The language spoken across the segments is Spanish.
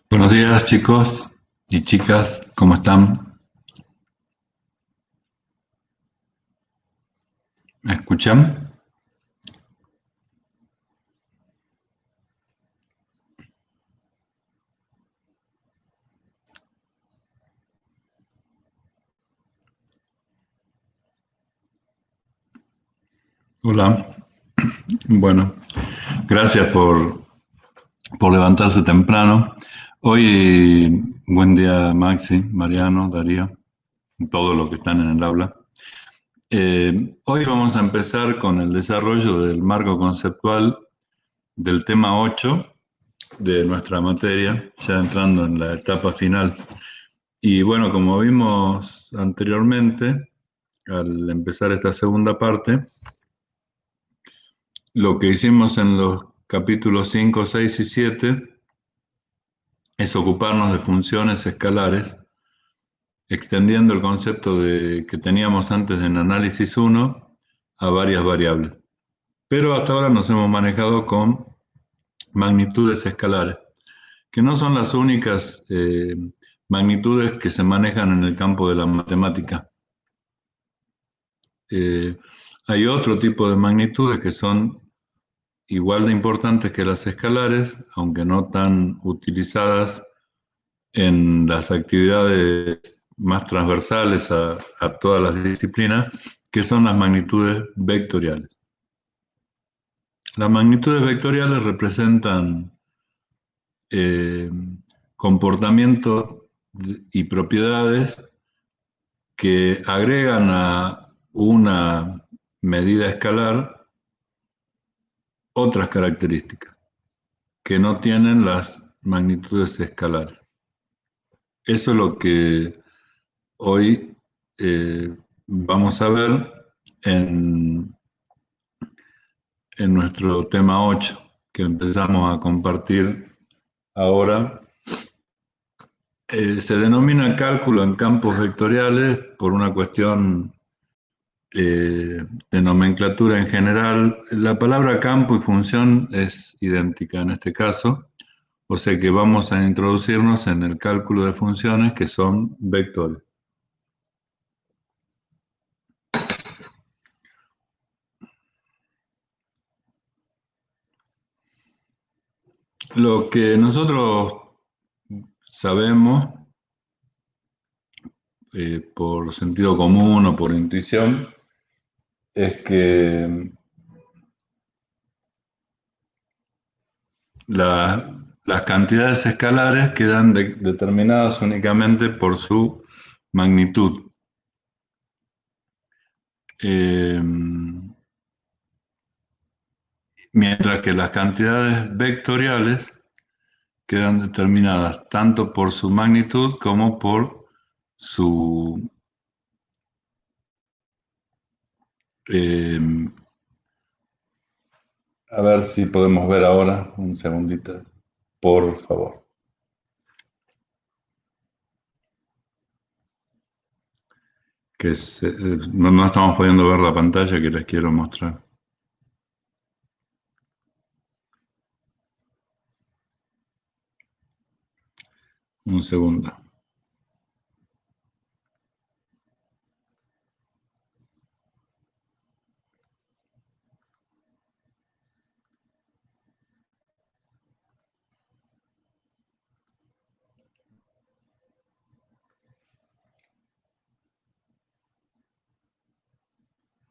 Buenos días, chicos y chicas, ¿cómo están? ¿Me escuchan? Hola. Bueno, gracias por levantarse temprano. Hoy, buen día, Maxi, Mariano, Darío, y todos los que están en el aula. Hoy vamos a empezar con el desarrollo del marco conceptual del tema 8 de nuestra materia, ya entrando en la etapa final. Y bueno, como vimos anteriormente, al empezar esta segunda parte, lo que hicimos en los capítulos 5, 6 y 7 es ocuparnos de funciones escalares, extendiendo el concepto que teníamos antes en análisis 1 a varias variables. Pero hasta ahora nos hemos manejado con magnitudes escalares, que no son las únicas magnitudes que se manejan en el campo de la matemática. Eh, Hay otro tipo de magnitudes que son igual de importantes que las escalares, aunque no tan utilizadas en las actividades más transversales a todas las disciplinas, que son las magnitudes vectoriales. Las magnitudes vectoriales representan eh, comportamientos y propiedades que agregan a una medida escalar otras características que no tienen las magnitudes escalares. Eso es lo que hoy vamos a ver en, en nuestro tema 8, que empezamos a compartir ahora. Se denomina cálculo en campos vectoriales por una cuestión de nomenclatura en general. La palabra campo y función es idéntica en este caso, o sea que vamos a introducirnos en el cálculo de funciones que son vectores. Lo que nosotros sabemos por sentido común o por intuición es que las cantidades escalares quedan determinadas únicamente por su magnitud. Eh, Mientras que las cantidades vectoriales quedan determinadas tanto por su magnitud como por su eh, a ver si podemos ver ahora, un segundito, por favor. No estamos pudiendo ver la pantalla que les quiero mostrar. Un segundo.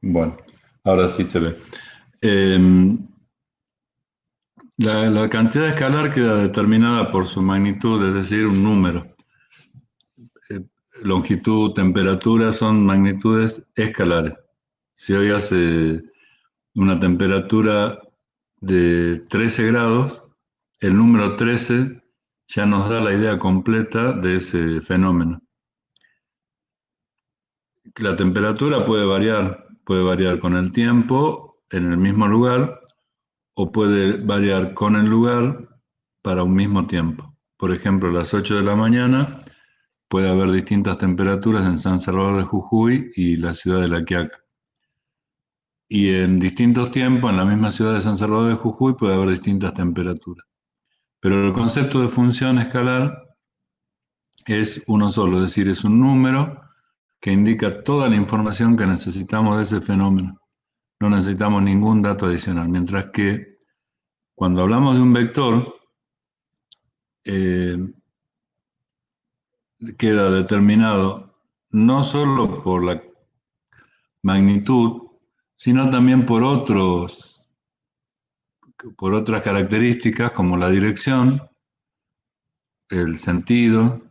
Bueno, ahora sí se ve. Eh, la cantidad escalar queda determinada por su magnitud, es decir, un número. Eh, Longitud, temperatura son magnitudes escalares. Si hoy hace una temperatura de 13 grados, el número 13 ya nos da la idea completa de ese fenómeno. La temperatura puede variar con el tiempo en el mismo lugar o puede variar con el lugar para un mismo tiempo. Por ejemplo, a las 8 de la mañana puede haber distintas temperaturas en San Salvador de Jujuy y la ciudad de La Quiaca. Y en distintos tiempos, en la misma ciudad de San Salvador de Jujuy, puede haber distintas temperaturas. Pero el concepto de función escalar es uno solo, es decir, es un número que indica toda la información que necesitamos de ese fenómeno. No necesitamos ningún dato adicional, mientras que cuando hablamos de un vector, eh, queda determinado no solo por la magnitud, sino también por otras características como la dirección, el sentido,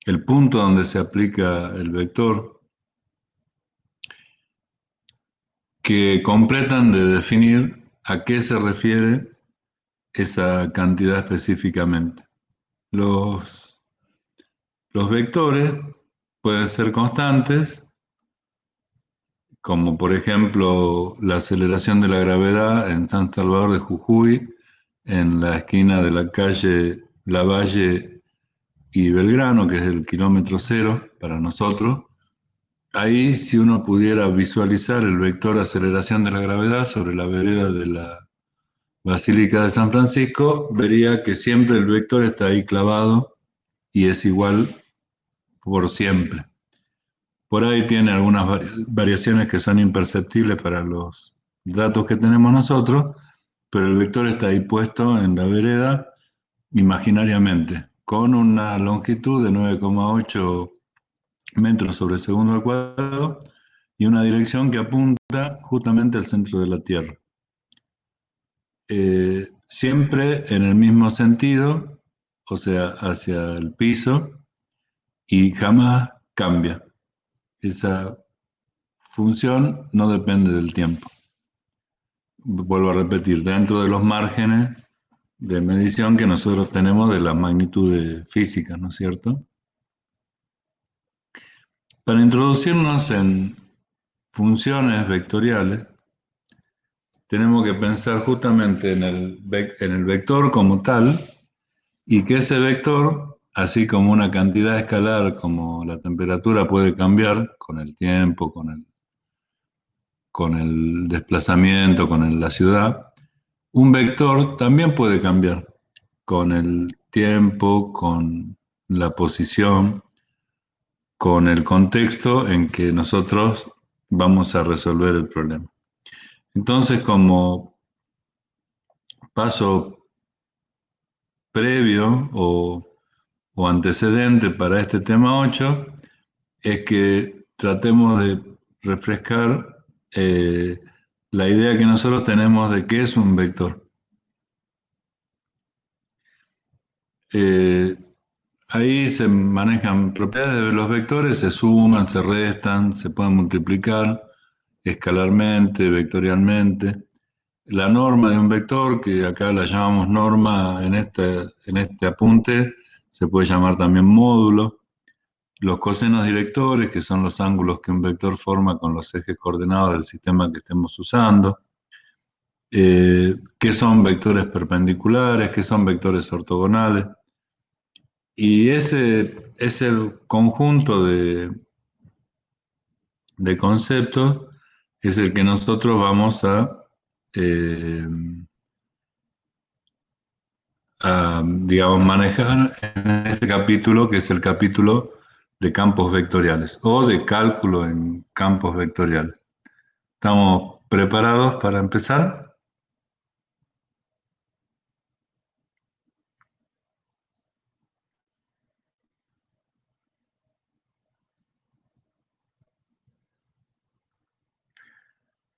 el punto donde se aplica el vector, que completan de definir a qué se refiere esa cantidad específicamente. Los, los vectores pueden ser constantes, como por ejemplo la aceleración de la gravedad en San Salvador de Jujuy, en la esquina de la calle Lavalle y Belgrano, que es el kilómetro cero para nosotros. Ahí, si uno pudiera visualizar el vector aceleración de la gravedad sobre la vereda de la Basílica de San Francisco, vería que siempre el vector está ahí clavado y es igual por siempre. Por ahí tiene algunas variaciones que son imperceptibles para los datos que tenemos nosotros, pero el vector está ahí puesto en la vereda imaginariamente, con una longitud de 9,8 metros sobre segundo al cuadrado y una dirección que apunta justamente al centro de la Tierra. Siempre en el mismo sentido, o sea, hacia el piso, y jamás cambia. Esa función no depende del tiempo. Vuelvo a repetir, dentro de los márgenes de medición que nosotros tenemos de las magnitudes físicas, ¿no es cierto? Para introducirnos en funciones vectoriales, tenemos que pensar justamente en el vector como tal y que ese vector, así como una cantidad escalar, como la temperatura puede cambiar con el tiempo, con el desplazamiento, la ciudad, un vector también puede cambiar con el tiempo, con la posición, con el contexto en que nosotros vamos a resolver el problema. Entonces, como paso previo o antecedente para este tema 8, es que tratemos de refrescar la idea que nosotros tenemos de qué es un vector. Eh, Ahí se manejan propiedades de los vectores, se suman, se restan, se pueden multiplicar escalarmente, vectorialmente. La norma de un vector, que acá la llamamos norma en este apunte, se puede llamar también módulo. Los cosenos directores, que son los ángulos que un vector forma con los ejes coordenados del sistema que estemos usando. ¿Qué son vectores perpendiculares? ¿Qué son vectores ortogonales? Y ese conjunto de conceptos es el que nosotros vamos eh, digamos, manejar en este capítulo, que es el capítulo de campos vectoriales o de cálculo en campos vectoriales. ¿Estamos preparados para empezar?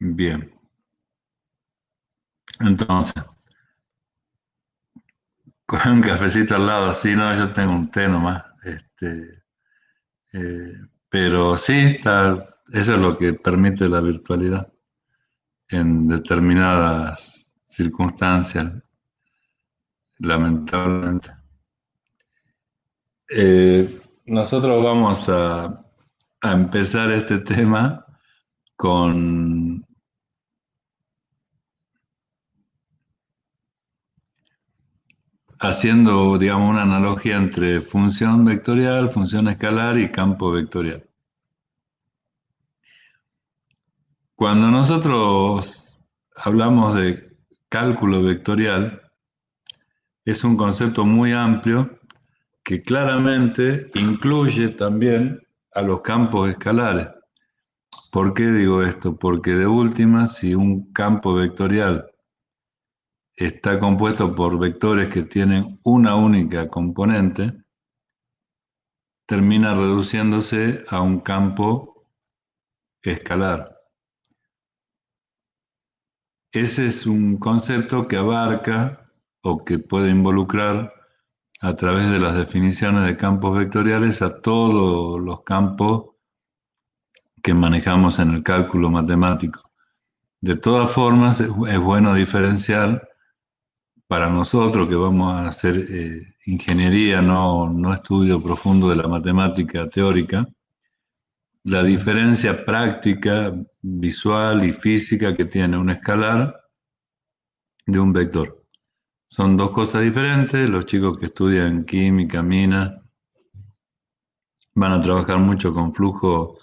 Bien. Entonces, con un cafecito al lado, sí, no, yo tengo un té nomás. Eh, pero sí, eso es lo que permite la virtualidad en determinadas circunstancias, lamentablemente. Nosotros vamos a empezar este tema con haciendo, digamos, una analogía entre función vectorial, función escalar y campo vectorial. Cuando nosotros hablamos de cálculo vectorial, es un concepto muy amplio que claramente incluye también a los campos escalares. ¿Por qué digo esto? Porque de última, si un campo vectorial está compuesto por vectores que tienen una única componente, termina reduciéndose a un campo escalar. Ese es un concepto que abarca o que puede involucrar a través de las definiciones de campos vectoriales a todos los campos que manejamos en el cálculo matemático. De todas formas, es bueno diferenciar para nosotros que vamos a hacer ingeniería, no estudio profundo de la matemática teórica, la diferencia práctica, visual y física que tiene un escalar de un vector. Son dos cosas diferentes. Los chicos que estudian química, mina, van a trabajar mucho con flujo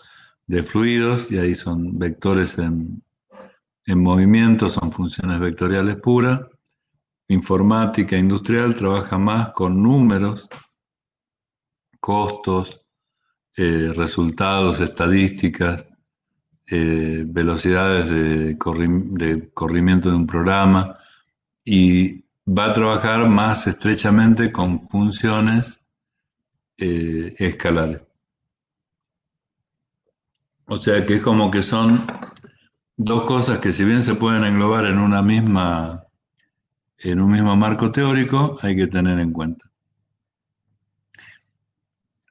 de fluidos y ahí son vectores en movimiento, son funciones vectoriales puras. Informática industrial trabaja más con números, costos, resultados, estadísticas, velocidades de corrimiento de un programa y va a trabajar más estrechamente con funciones escalares. O sea que es como que son dos cosas que si bien se pueden englobar en un mismo marco teórico, hay que tener en cuenta.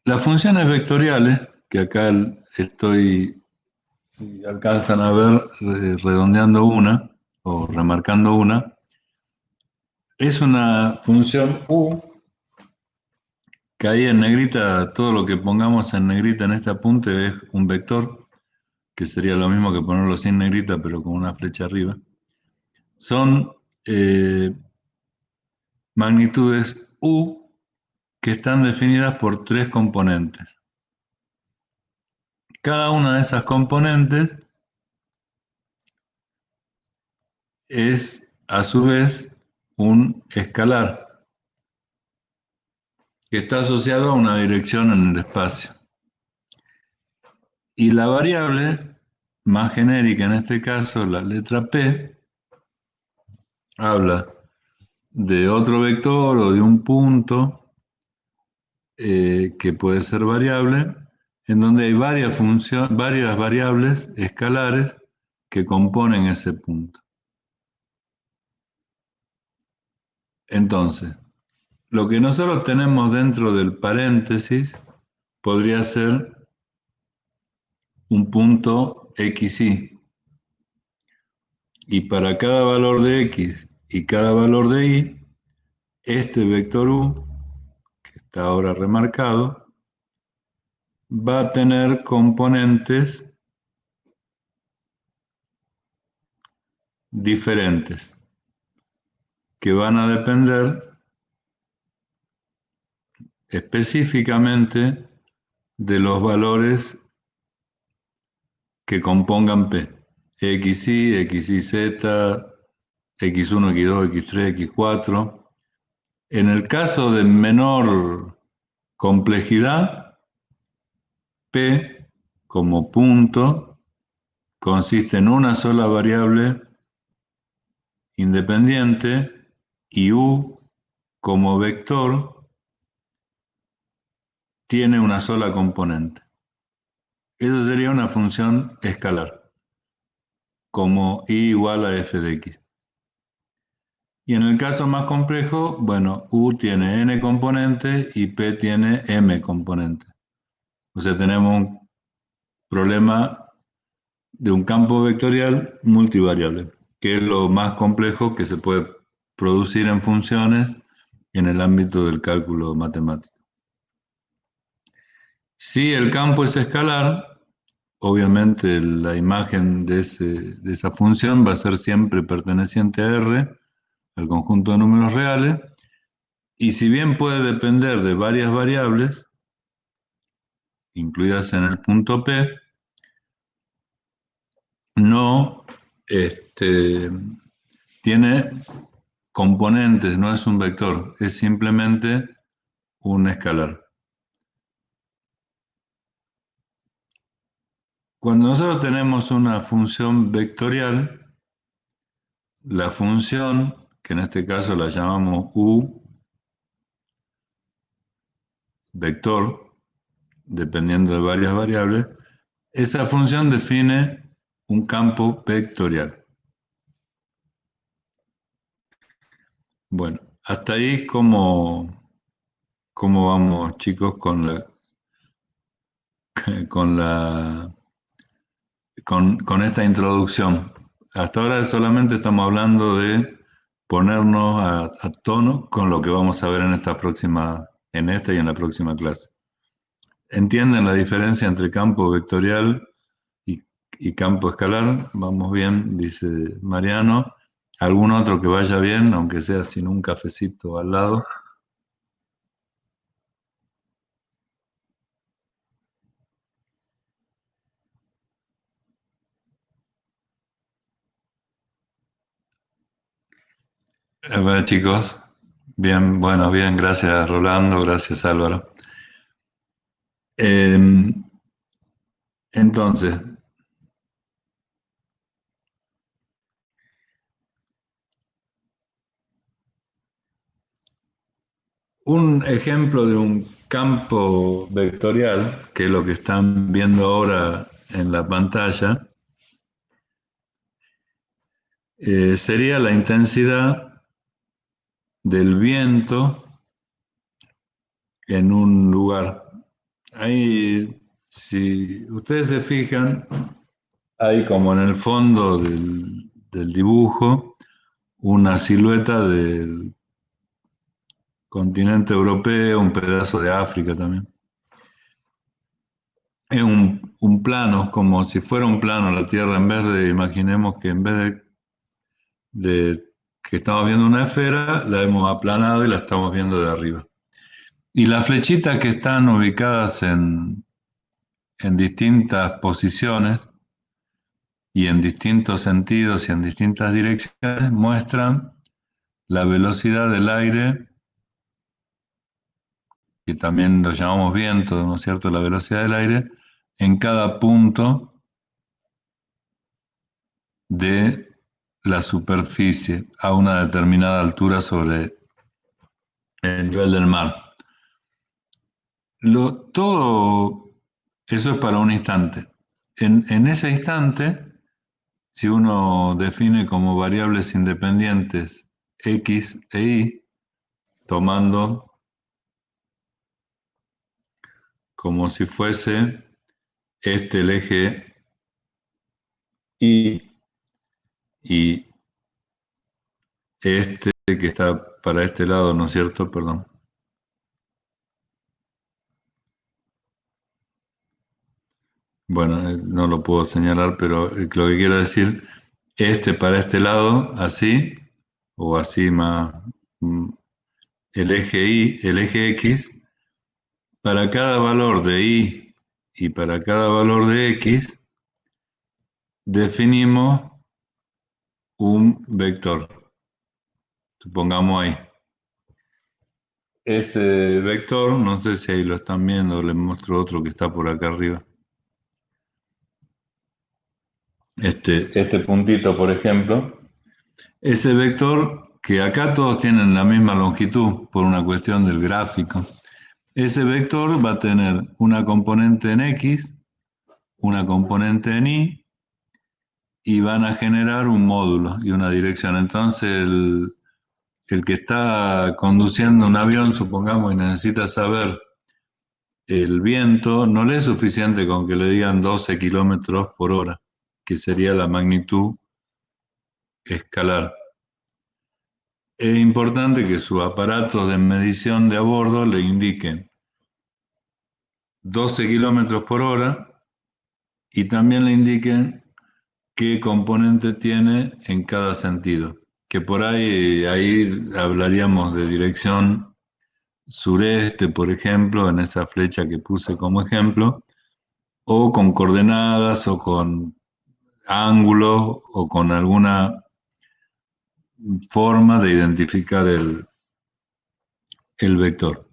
Las funciones vectoriales, que acá estoy, si alcanzan a ver, redondeando una o remarcando una, es una función U, que ahí en negrita, todo lo que pongamos en negrita en este apunte es un vector, que sería lo mismo que ponerlo sin negrita, pero con una flecha arriba. Son magnitudes U que están definidas por tres componentes. Cada una de esas componentes es a su vez un escalar que está asociado a una dirección en el espacio. Y la variable más genérica en este caso, la letra P, habla de otro vector o de un punto que puede ser variable, en donde hay varias variables escalares que componen ese punto. Entonces, lo que nosotros tenemos dentro del paréntesis podría ser un punto xy. Y para cada valor de x y cada valor de y, este vector u, que está ahora remarcado, va a tener componentes diferentes que van a depender específicamente de los valores que compongan P. XY, XYZ, X1, X2, X3, X4. En el caso de menor complejidad, P como punto consiste en una sola variable independiente y U como vector tiene una sola componente. Eso sería una función escalar, como I igual a f de x. Y en el caso más complejo, bueno, U tiene n componentes y P tiene m componentes. O sea, tenemos un problema de un campo vectorial multivariable, que es lo más complejo que se puede producir en funciones en el ámbito del cálculo matemático. Si el campo es escalar, obviamente la imagen de esa función va a ser siempre perteneciente a R, al conjunto de números reales, y si bien puede depender de varias variables, incluidas en el punto P, no tiene componentes, no es un vector, es simplemente un escalar. Cuando nosotros tenemos una función vectorial, la función, que en este caso la llamamos u vector, dependiendo de varias variables, esa función define un campo vectorial. Bueno, hasta ahí cómo vamos, chicos, con con esta introducción. Hasta ahora solamente estamos hablando de ponernos a tono con lo que vamos a ver en esta y en la próxima clase. ¿Entienden la diferencia entre campo vectorial y, y campo escalar? Vamos bien, dice Mariano. ¿Algún otro que vaya bien, aunque sea sin un cafecito al lado? Bueno, chicos, bien, bueno, bien, gracias Rolando, gracias Álvaro. Eh, entonces, un ejemplo de un campo vectorial, que es lo que están viendo ahora en la pantalla, sería la intensidad del viento en un lugar. Ahí, si ustedes se fijan, hay como en el fondo del dibujo una silueta del continente europeo, un pedazo de África también. Es un plano, como si fuera un plano la Tierra, en vez de, imaginemos que en vez de que estamos viendo una esfera, la hemos aplanado y la estamos viendo de arriba. Y las flechitas que están ubicadas en distintas posiciones y en distintos sentidos y en distintas direcciones muestran la velocidad del aire, que también lo llamamos viento, ¿no es cierto? La velocidad del aire en cada punto de la superficie a una determinada altura sobre el nivel del mar. Todo eso es para un instante. En ese instante, si uno define como variables independientes x e y, tomando como si fuese este el eje y, y este que está para este lado, ¿no es cierto? Perdón. Bueno, no lo puedo señalar, pero lo que quiero decir, este para este lado, así, o así más, mm, el eje Y, el eje X, para cada valor de Y y para cada valor de X, definimos un vector. Supongamos ahí. Ese vector, no sé si ahí lo están viendo, les muestro otro que está por acá arriba. Este puntito, por ejemplo, ese vector que acá todos tienen la misma longitud por una cuestión del gráfico. Ese vector va a tener una componente en X, una componente en Y van a generar un módulo y una dirección. Entonces el que está conduciendo un avión, supongamos, y necesita saber el viento, no le es suficiente con que le digan 12 kilómetros por hora, que sería la magnitud escalar. Es importante que sus aparatos de medición de a bordo le indiquen 12 kilómetros por hora y también le indiquen qué componente tiene en cada sentido. Que por ahí hablaríamos de dirección sureste, por ejemplo, en esa flecha que puse como ejemplo, o con coordenadas o con ángulos o con alguna forma de identificar el vector.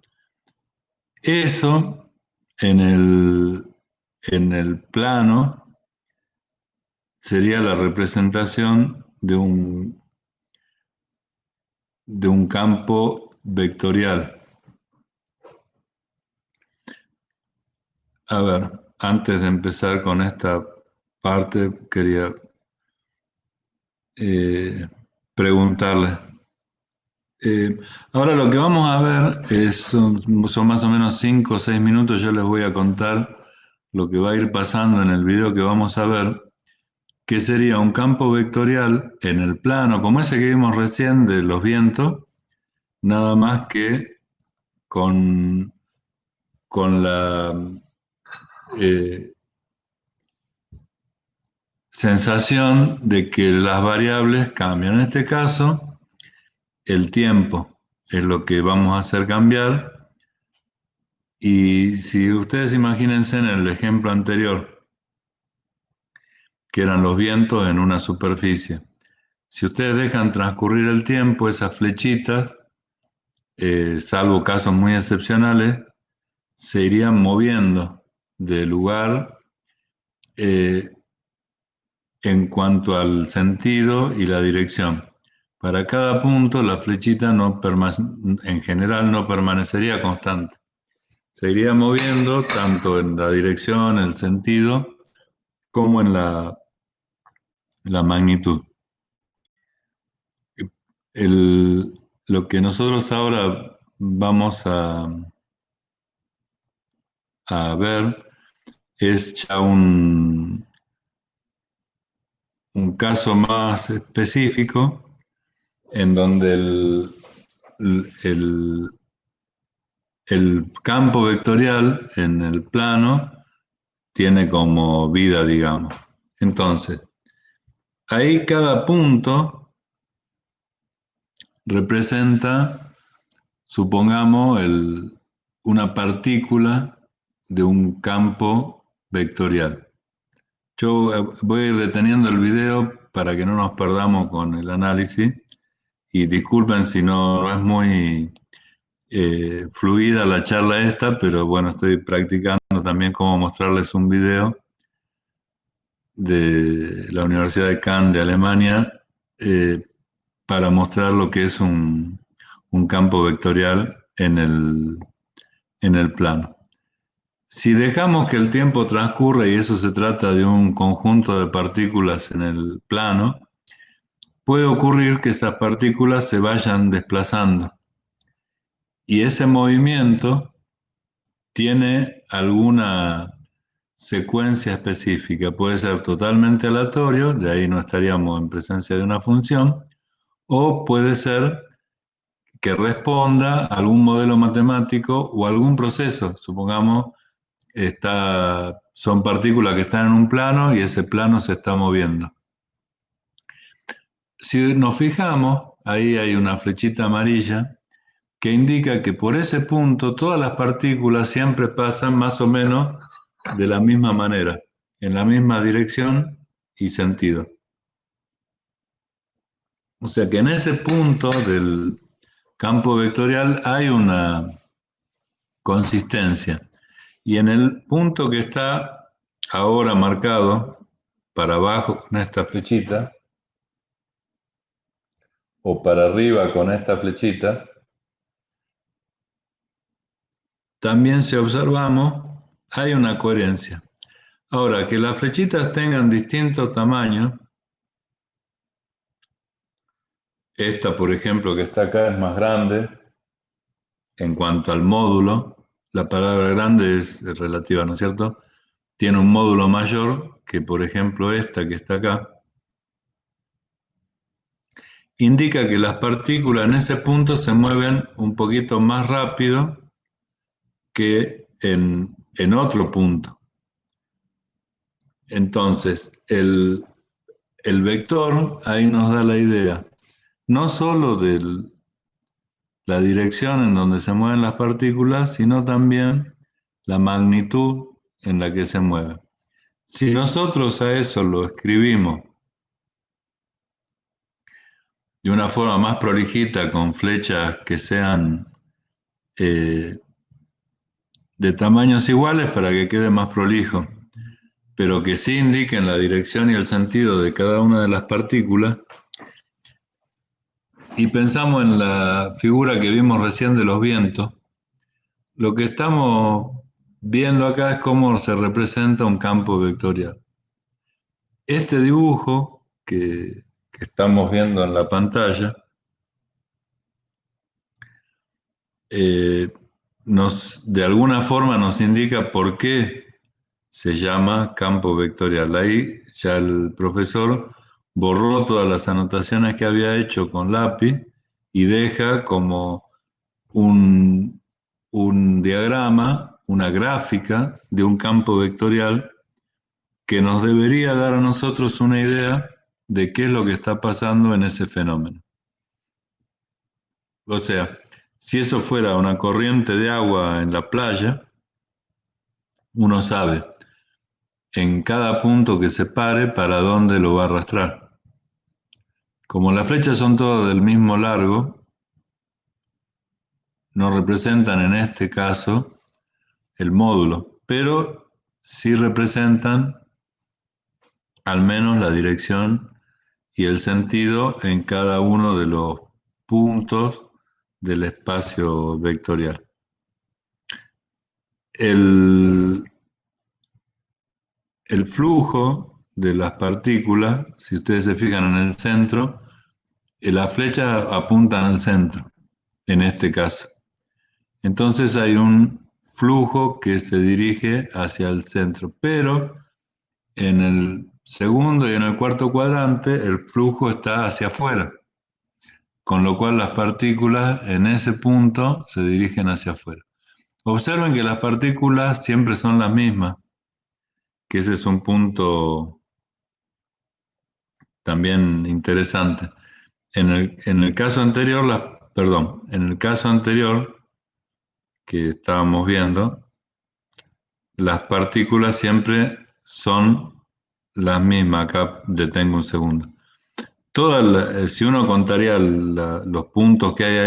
Eso en el plano sería la representación de un campo vectorial. A ver, antes de empezar con esta parte, quería preguntarle. Ahora lo que vamos a ver son más o menos 5 o 6 minutos. Yo les voy a contar lo que va a ir pasando en el video que vamos a ver, que sería un campo vectorial en el plano, como ese que vimos recién de los vientos, nada más que con la eh, sensación de que las variables cambian. En este caso, el tiempo es lo que vamos a hacer cambiar. Y si ustedes imagínense en el ejemplo anterior, que eran los vientos en una superficie, si ustedes dejan transcurrir el tiempo, esas flechitas, salvo casos muy excepcionales, se irían moviendo de lugar eh, en cuanto al sentido y la dirección. Para cada punto, la flechita en general no permanecería constante. Se iría moviendo tanto en la dirección, el sentido, como en la magnitud. Lo que nosotros ahora vamos a ver es ya un caso más específico en donde el, el campo vectorial en el plano tiene como vida, digamos. Entonces, ahí cada punto representa, supongamos, una partícula de un campo vectorial. Yo voy a ir deteniendo el video para que no nos perdamos con el análisis y disculpen si no es muy fluida la charla esta, pero bueno, estoy practicando también cómo mostrarles un video de la Universidad de Cannes de Alemania eh, para mostrar lo que es un campo vectorial en el plano. Si dejamos que el tiempo transcurra y eso se trata de un conjunto de partículas en el plano, puede ocurrir que esas partículas se vayan desplazando y ese movimiento tiene alguna secuencia específica. Puede ser totalmente aleatorio, de ahí no estaríamos en presencia de una función, o puede ser que responda a algún modelo matemático o algún proceso. Supongamos, son partículas que están en un plano y ese plano se está moviendo. Si nos fijamos, ahí hay una flechita amarilla que indica que por ese punto todas las partículas siempre pasan más o menos de la misma manera, en la misma dirección y sentido. O sea que en ese punto del campo vectorial hay una consistencia. Y en el punto que está ahora marcado para abajo con esta flechita, o para arriba con esta flechita, también si observamos, hay una coherencia. Ahora, que las flechitas tengan distintos tamaños, esta, por ejemplo, que está acá es más grande en cuanto al módulo. La palabra grande es relativa, ¿no es cierto? Tiene un módulo mayor que, por ejemplo, esta que está acá. Indica que las partículas en ese punto se mueven un poquito más rápido que en otro punto. Entonces, el vector ahí nos da la idea, no solo de la dirección en donde se mueven las partículas, sino también la magnitud en la que se mueven. Si nosotros a eso lo escribimos de una forma más prolijita, con flechas que sean eh, de tamaños iguales para que quede más prolijo, pero que sí indiquen la dirección y el sentido de cada una de las partículas. Y pensamos en la figura que vimos recién de los vientos. Lo que estamos viendo acá es cómo se representa un campo vectorial. Este dibujo que estamos viendo en la pantalla eh, de alguna forma nos indica por qué se llama campo vectorial. Ahí ya el profesor borró todas las anotaciones que había hecho con lápiz y deja como un, un diagrama, una gráfica de un campo vectorial que nos debería dar a nosotros una idea de qué es lo que está pasando en ese fenómeno. O sea, si eso fuera una corriente de agua en la playa, uno sabe en cada punto que se pare para dónde lo va a arrastrar. Como las flechas son todas del mismo largo, no representan en este caso el módulo, pero sí representan al menos la dirección y el sentido en cada uno de los puntos del espacio vectorial. El, el flujo de las partículas, si ustedes se fijan en el centro, las flechas apuntan al centro, en este caso. Entonces hay un flujo que se dirige hacia el centro, pero en el segundo y en el cuarto cuadrante el flujo está hacia afuera, con lo cual las partículas en ese punto se dirigen hacia afuera. Observen que las partículas siempre son las mismas, que ese es un punto también interesante. En el caso anterior, en el caso anterior que estábamos viendo, las partículas siempre son las mismas. Acá detengo un segundo. Si uno contaría los puntos que hay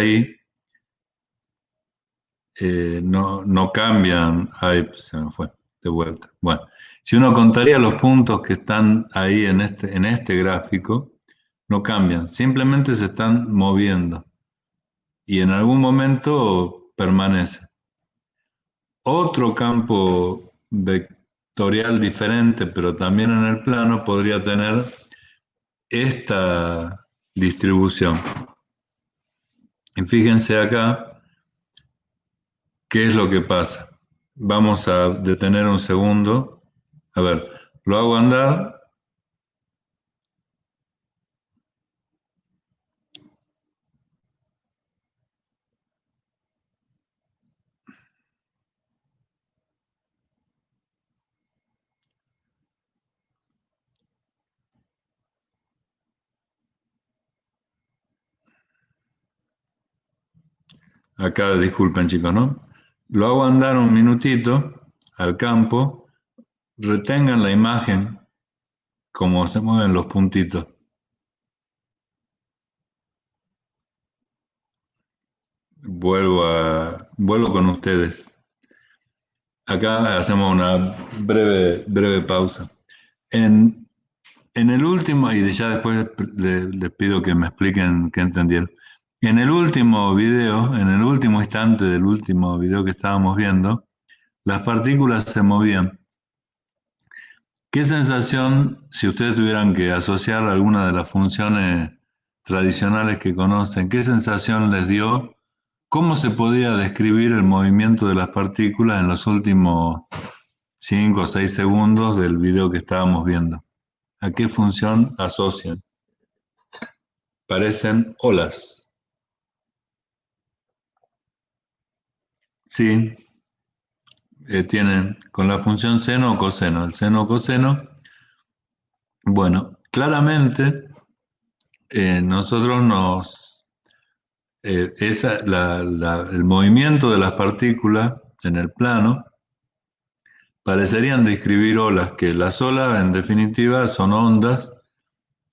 ahí, no cambian. Ay, se me fue de vuelta. Bueno, si uno contaría los puntos que están ahí en este gráfico, no cambian, simplemente se están moviendo y en algún momento permanece. Otro campo vectorial diferente, pero también en el plano, podría tener esta distribución. Y fíjense acá qué es lo que pasa. Vamos a detener un segundo. A ver, lo hago andar. Acá, disculpen chicos, ¿no? Lo hago andar un minutito al campo. Retengan la imagen como se mueven los puntitos. Vuelvo con ustedes. Acá hacemos una breve pausa. En, en el último, y ya después les pido que me expliquen qué entendieron. En el último video, en el último instante del último video que estábamos viendo, las partículas se movían. ¿Qué sensación, si ustedes tuvieran que asociar alguna de las funciones tradicionales que conocen, qué sensación les dio? ¿Cómo se podía describir el movimiento de las partículas en los últimos 5 o 6 segundos del video que estábamos viendo? ¿A qué función asocian? Parecen olas. Sí, tienen con la función seno o coseno. El seno o coseno, bueno, claramente nosotros el movimiento de las partículas en el plano parecerían describir olas, que las olas en definitiva son ondas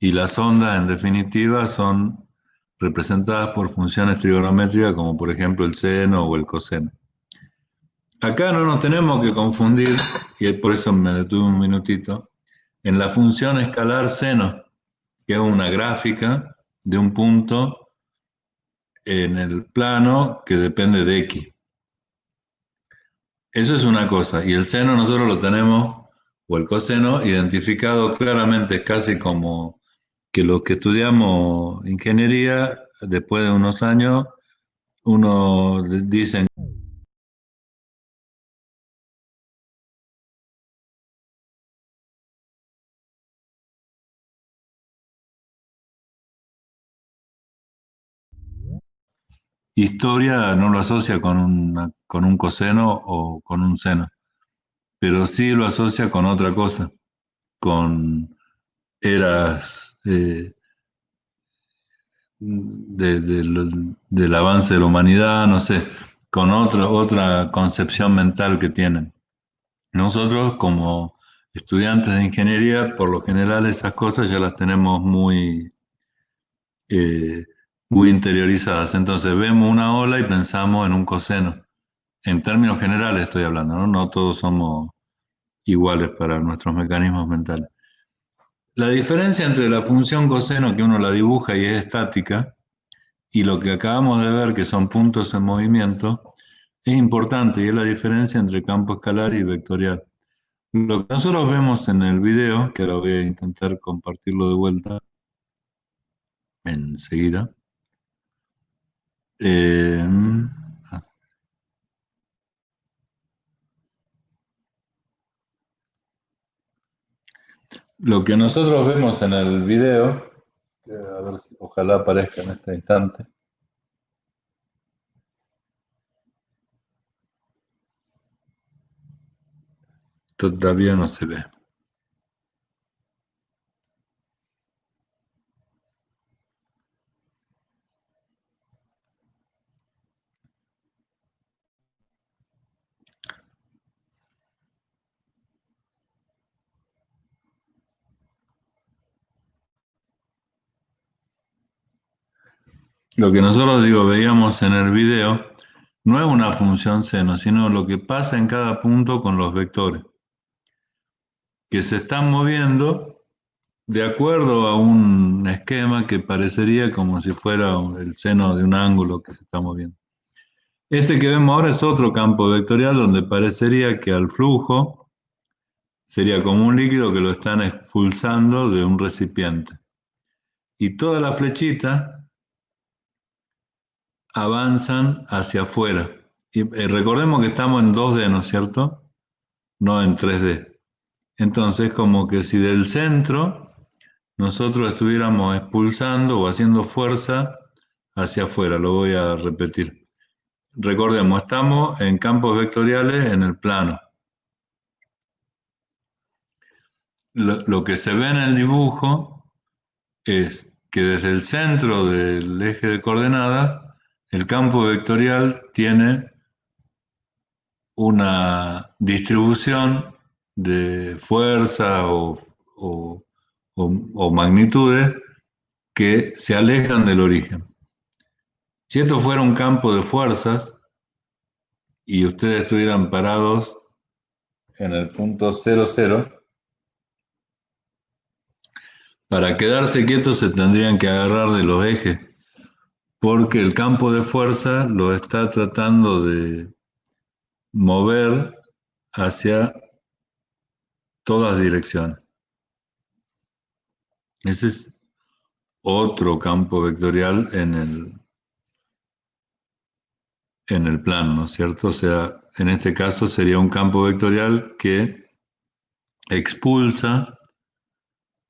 y las ondas en definitiva son representadas por funciones trigonométricas como por ejemplo el seno o el coseno. Acá no nos tenemos que confundir, y por eso me detuve un minutito, en la función escalar seno, que es una gráfica de un punto en el plano que depende de x. Eso es una cosa, y el seno nosotros lo tenemos, o el coseno, identificado claramente, es casi como que los que estudiamos ingeniería, después de unos años, uno dicen historia no lo asocia con un coseno o con un seno, pero sí lo asocia con otra cosa, con eras del avance de la humanidad, no sé, con otra concepción mental que tienen. Nosotros como estudiantes de ingeniería, por lo general esas cosas ya las tenemos eh, muy interiorizadas. Entonces vemos una ola y pensamos en un coseno. En términos generales estoy hablando, ¿no? No todos somos iguales para nuestros mecanismos mentales. La diferencia entre la función coseno, que uno la dibuja y es estática, y lo que acabamos de ver, que son puntos en movimiento, es importante y es la diferencia entre campo escalar y vectorial. Lo que nosotros vemos en el video, que ahora voy a intentar compartirlo de vuelta enseguida, eh, lo que nosotros vemos en el video, a ver si ojalá aparezca en este instante, todavía no se ve. Lo que nosotros veíamos en el video no es una función seno, sino lo que pasa en cada punto con los vectores, que se están moviendo de acuerdo a un esquema que parecería como si fuera el seno de un ángulo que se está moviendo. Este que vemos ahora es otro campo vectorial donde parecería que al flujo sería como un líquido que lo están expulsando de un recipiente. Y todas las flechitas avanzan hacia afuera. Y recordemos que estamos en 2D, ¿no es cierto? No en 3D. Entonces, como que si del centro nosotros estuviéramos expulsando o haciendo fuerza hacia afuera, lo voy a repetir. Recordemos, estamos en campos vectoriales en el plano. Lo que se ve en el dibujo es que desde el centro del eje de coordenadas, el campo vectorial tiene una distribución de fuerza o magnitudes que se alejan del origen. Si esto fuera un campo de fuerzas y ustedes estuvieran parados en el punto 00, para quedarse quietos se tendrían que agarrar de los ejes, porque el campo de fuerza lo está tratando de mover hacia todas direcciones. Ese es otro campo vectorial en el plano, ¿no es cierto? O sea, en este caso sería un campo vectorial que expulsa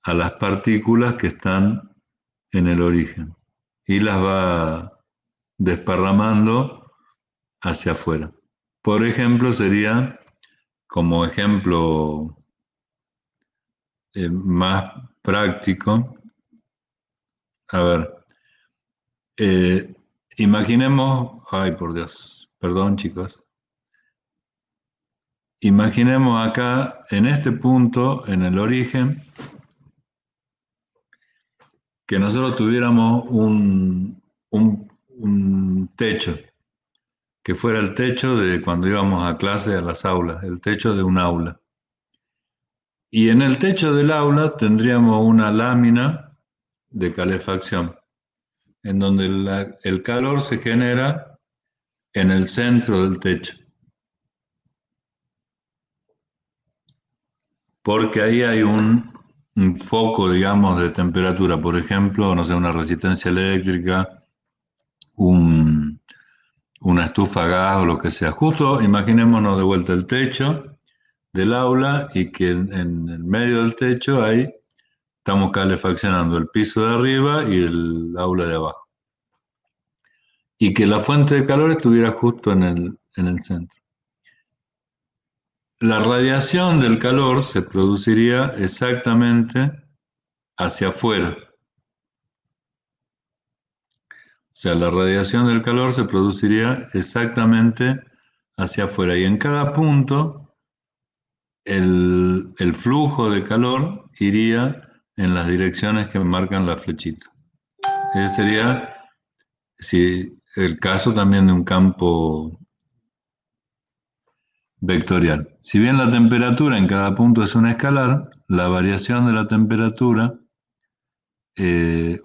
a las partículas que están en el origen y las va desparramando hacia afuera. Por ejemplo, sería como ejemplo más práctico, a ver, eh, imaginemos, ay por Dios, perdón chicos, imaginemos acá en este punto, en el origen, que nosotros tuviéramos un techo, que fuera el techo de cuando íbamos a clase a las aulas, el techo de un aula. Y en el techo del aula tendríamos una lámina de calefacción, en donde el calor se genera en el centro del techo, porque ahí hay un foco, digamos, de temperatura, por ejemplo, no sé, una resistencia eléctrica, un, una estufa a gas o lo que sea. Justo imaginémonos de vuelta el techo del aula y que en el medio del techo ahí estamos calefaccionando el piso de arriba y el aula de abajo. Y que la fuente de calor estuviera justo en el centro. La radiación del calor se produciría exactamente hacia afuera. O sea, la radiación del calor se produciría exactamente hacia afuera. Y en cada punto, el flujo de calor iría en las direcciones que marcan la flechita. Ese sería si, el caso también de un campo vectorial. Si bien la temperatura en cada punto es una escalar, la variación de la temperatura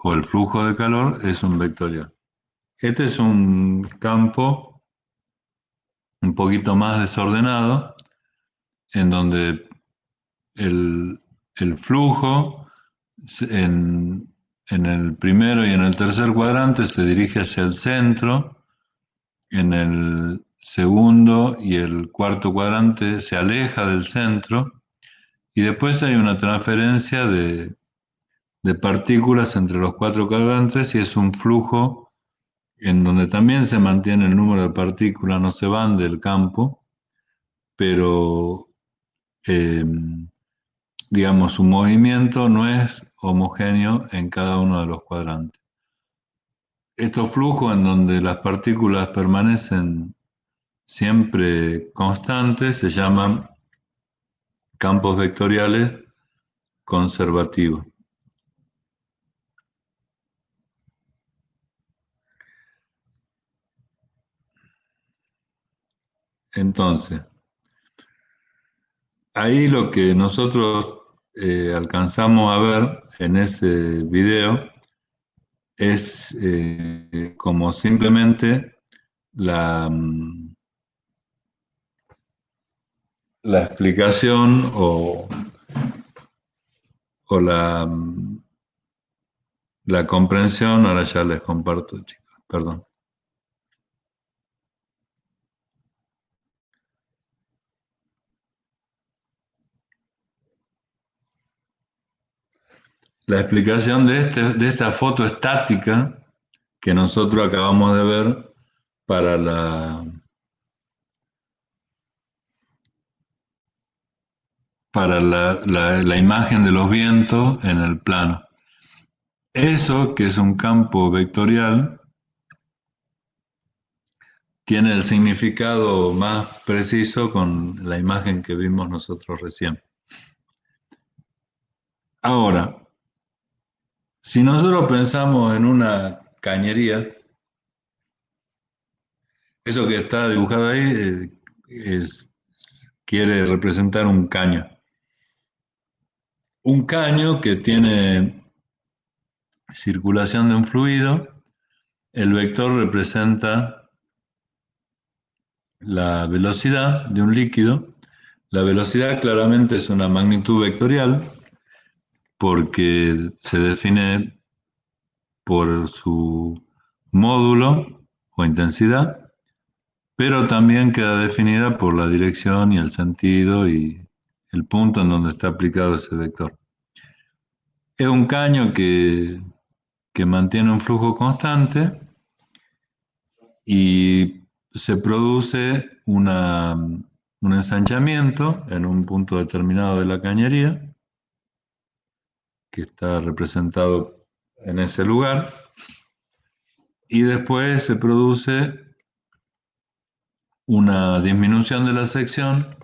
o el flujo de calor es un vectorial. Este es un campo un poquito más desordenado, en donde el, el flujo en el primero y en el tercer cuadrante se dirige hacia el centro, en el segundo y el cuarto cuadrante se aleja del centro, y después hay una transferencia de partículas entre los cuatro cuadrantes y es un flujo en donde también se mantiene el número de partículas, no se van del campo, pero eh, digamos, su movimiento no es homogéneo en cada uno de los cuadrantes. Estos flujos en donde las partículas permanecen siempre constantes se llaman campos vectoriales conservativos. Entonces, ahí lo que nosotros alcanzamos a ver en ese video es como simplemente la, la explicación o la comprensión. Ahora ya les comparto, chicos, perdón. La explicación de esta foto estática que nosotros acabamos de ver para la imagen de los vientos en el plano. Eso, que es un campo vectorial, tiene el significado más preciso con la imagen que vimos nosotros recién. Ahora, si nosotros pensamos en una cañería, eso que está dibujado ahí quiere representar un caño. Un caño que tiene circulación de un fluido, el vector representa la velocidad de un líquido. La velocidad claramente es una magnitud vectorial porque se define por su módulo o intensidad, pero también queda definida por la dirección y el sentido y el punto en donde está aplicado ese vector. Es un caño que mantiene un flujo constante y se produce un ensanchamiento en un punto determinado de la cañería, que está representado en ese lugar, y después se produce una disminución de la sección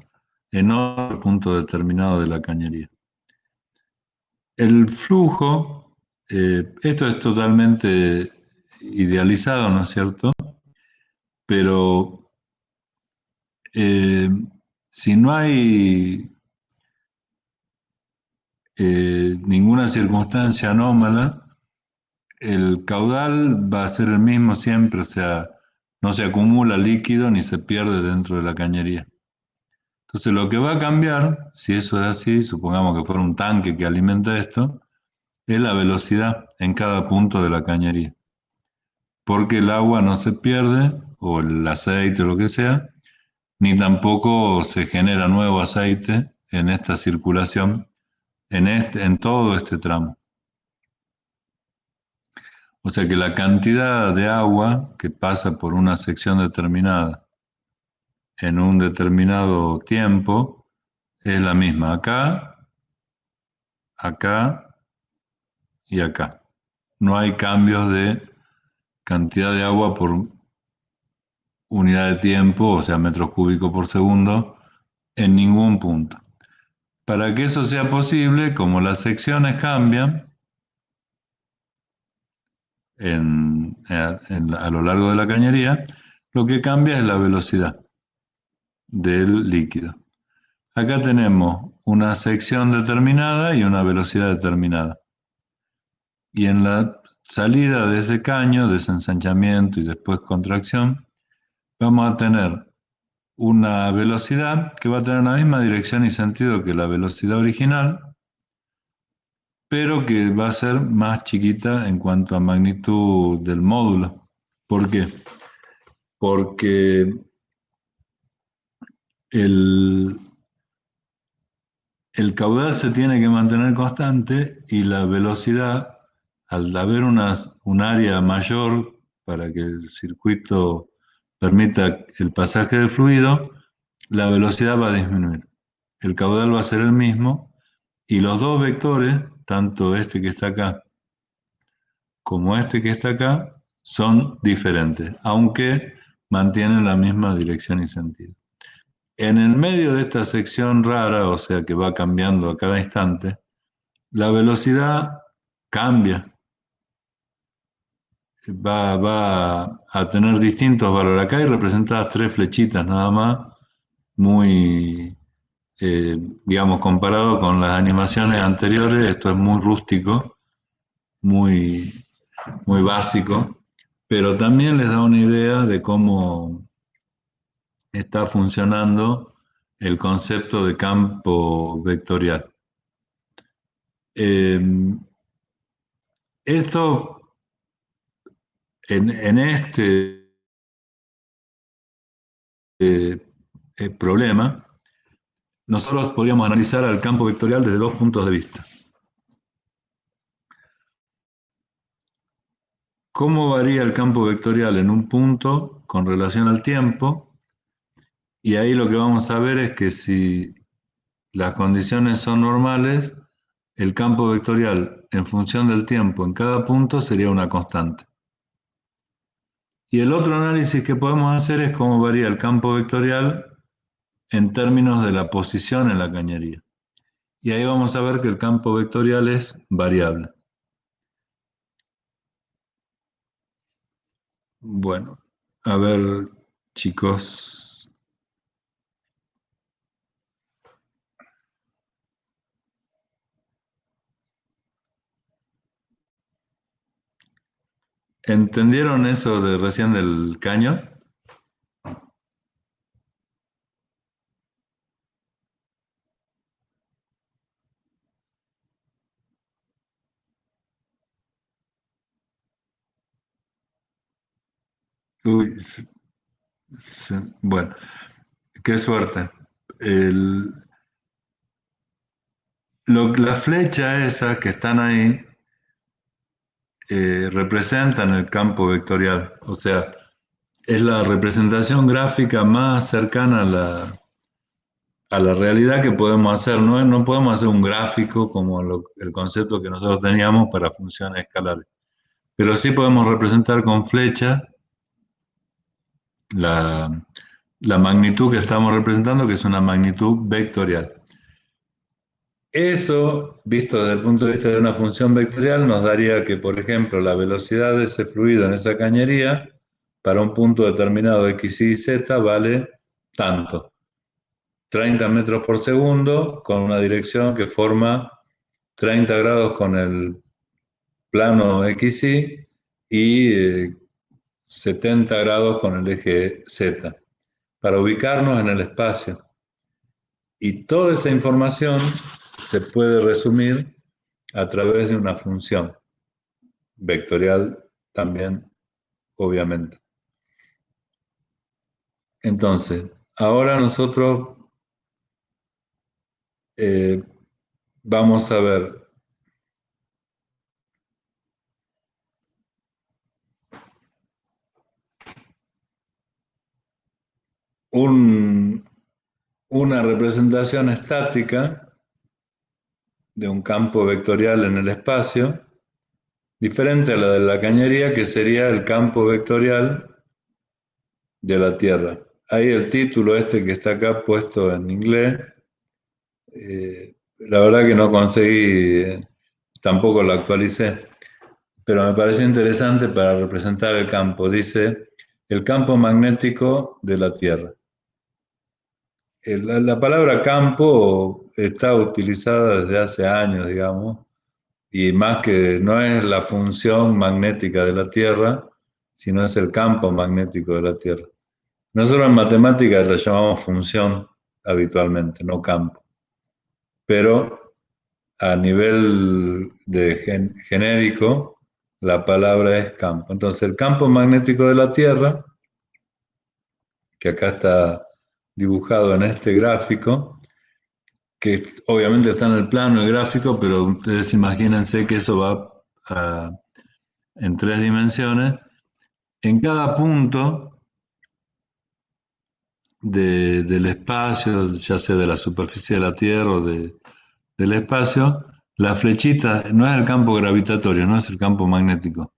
en otro punto determinado de la cañería. El flujo, esto es totalmente idealizado, ¿no es cierto? Pero si no hay ninguna circunstancia anómala, el caudal va a ser el mismo siempre, o sea, no se acumula líquido ni se pierde dentro de la cañería. Entonces lo que va a cambiar, si eso es así, supongamos que fuera un tanque que alimenta esto, es la velocidad en cada punto de la cañería. Porque el agua no se pierde, o el aceite o lo que sea, ni tampoco se genera nuevo aceite en esta circulación, en todo este tramo. O sea que la cantidad de agua que pasa por una sección determinada en un determinado tiempo es la misma acá, acá y acá. No hay cambios de cantidad de agua por unidad de tiempo, o sea, metros cúbicos por segundo, en ningún punto. Para que eso sea posible, como las secciones cambian a lo largo de la cañería, lo que cambia es la velocidad del líquido. Acá tenemos una sección determinada y una velocidad determinada. Y en la salida de ese caño, desensanchamiento y después contracción, vamos a tener una velocidad que va a tener la misma dirección y sentido que la velocidad original, pero que va a ser más chiquita en cuanto a magnitud del módulo. ¿Por qué? Porque el, el caudal se tiene que mantener constante y la velocidad, al haber un área mayor para que el circuito permita el pasaje del fluido, la velocidad va a disminuir. El caudal va a ser el mismo y los dos vectores, tanto este que está acá como este que está acá, son diferentes, aunque mantienen la misma dirección y sentido. En el medio de esta sección rara, o sea que va cambiando a cada instante, la velocidad cambia, va a tener distintos valores. Acá hay representadas tres flechitas nada más, muy, digamos, comparado con las animaciones anteriores, esto es muy rústico, muy, muy básico, pero también les da una idea de cómo está funcionando el concepto de campo vectorial. Eh, esto, en este problema, nosotros podríamos analizar al campo vectorial desde dos puntos de vista. ¿Cómo varía el campo vectorial en un punto con relación al tiempo? Y ahí lo que vamos a ver es que si las condiciones son normales, el campo vectorial en función del tiempo en cada punto sería una constante. Y el otro análisis que podemos hacer es cómo varía el campo vectorial en términos de la posición en la cañería. Y ahí vamos a ver que el campo vectorial es variable. Bueno, a ver, chicos. ¿Entendieron eso de recién del caño? Uy, bueno, qué suerte. El, las flechas esas que están ahí representan el campo vectorial, o sea, es la representación gráfica más cercana a la realidad que podemos hacer. No, no podemos hacer un gráfico como el concepto que nosotros teníamos para funciones escalares, pero sí podemos representar con flechas la, la magnitud que estamos representando, que es una magnitud vectorial. Eso, visto desde el punto de vista de una función vectorial, nos daría que, por ejemplo, la velocidad de ese fluido en esa cañería, para un punto determinado x, y, z, vale tanto, 30 metros por segundo, con una dirección que forma 30 grados con el plano XY y 70 grados con el eje Z, para ubicarnos en el espacio. Y toda esa información se puede resumir a través de una función vectorial también, obviamente. Entonces, ahora nosotros eh, vamos a ver un, una representación estática de un campo vectorial en el espacio, diferente a la de la cañería, que sería el campo vectorial de la Tierra. Ahí el título este que está acá puesto en inglés, la verdad que no conseguí, tampoco lo actualicé, pero me parece interesante para representar el campo. Dice, el campo magnético de la Tierra. La palabra campo está utilizada desde hace años, digamos, y más que no es la función magnética de la Tierra, sino es el campo magnético de la Tierra. Nosotros en matemáticas la llamamos función habitualmente, no campo, pero a nivel de genérico, la palabra es campo. Entonces, el campo magnético de la Tierra, que acá está dibujado en este gráfico, que obviamente está en el plano el gráfico, pero ustedes imagínense que eso va en tres dimensiones. En cada punto del espacio, ya sea de la superficie de la Tierra o del espacio, la flechita no es el campo gravitatorio, no es el campo magnético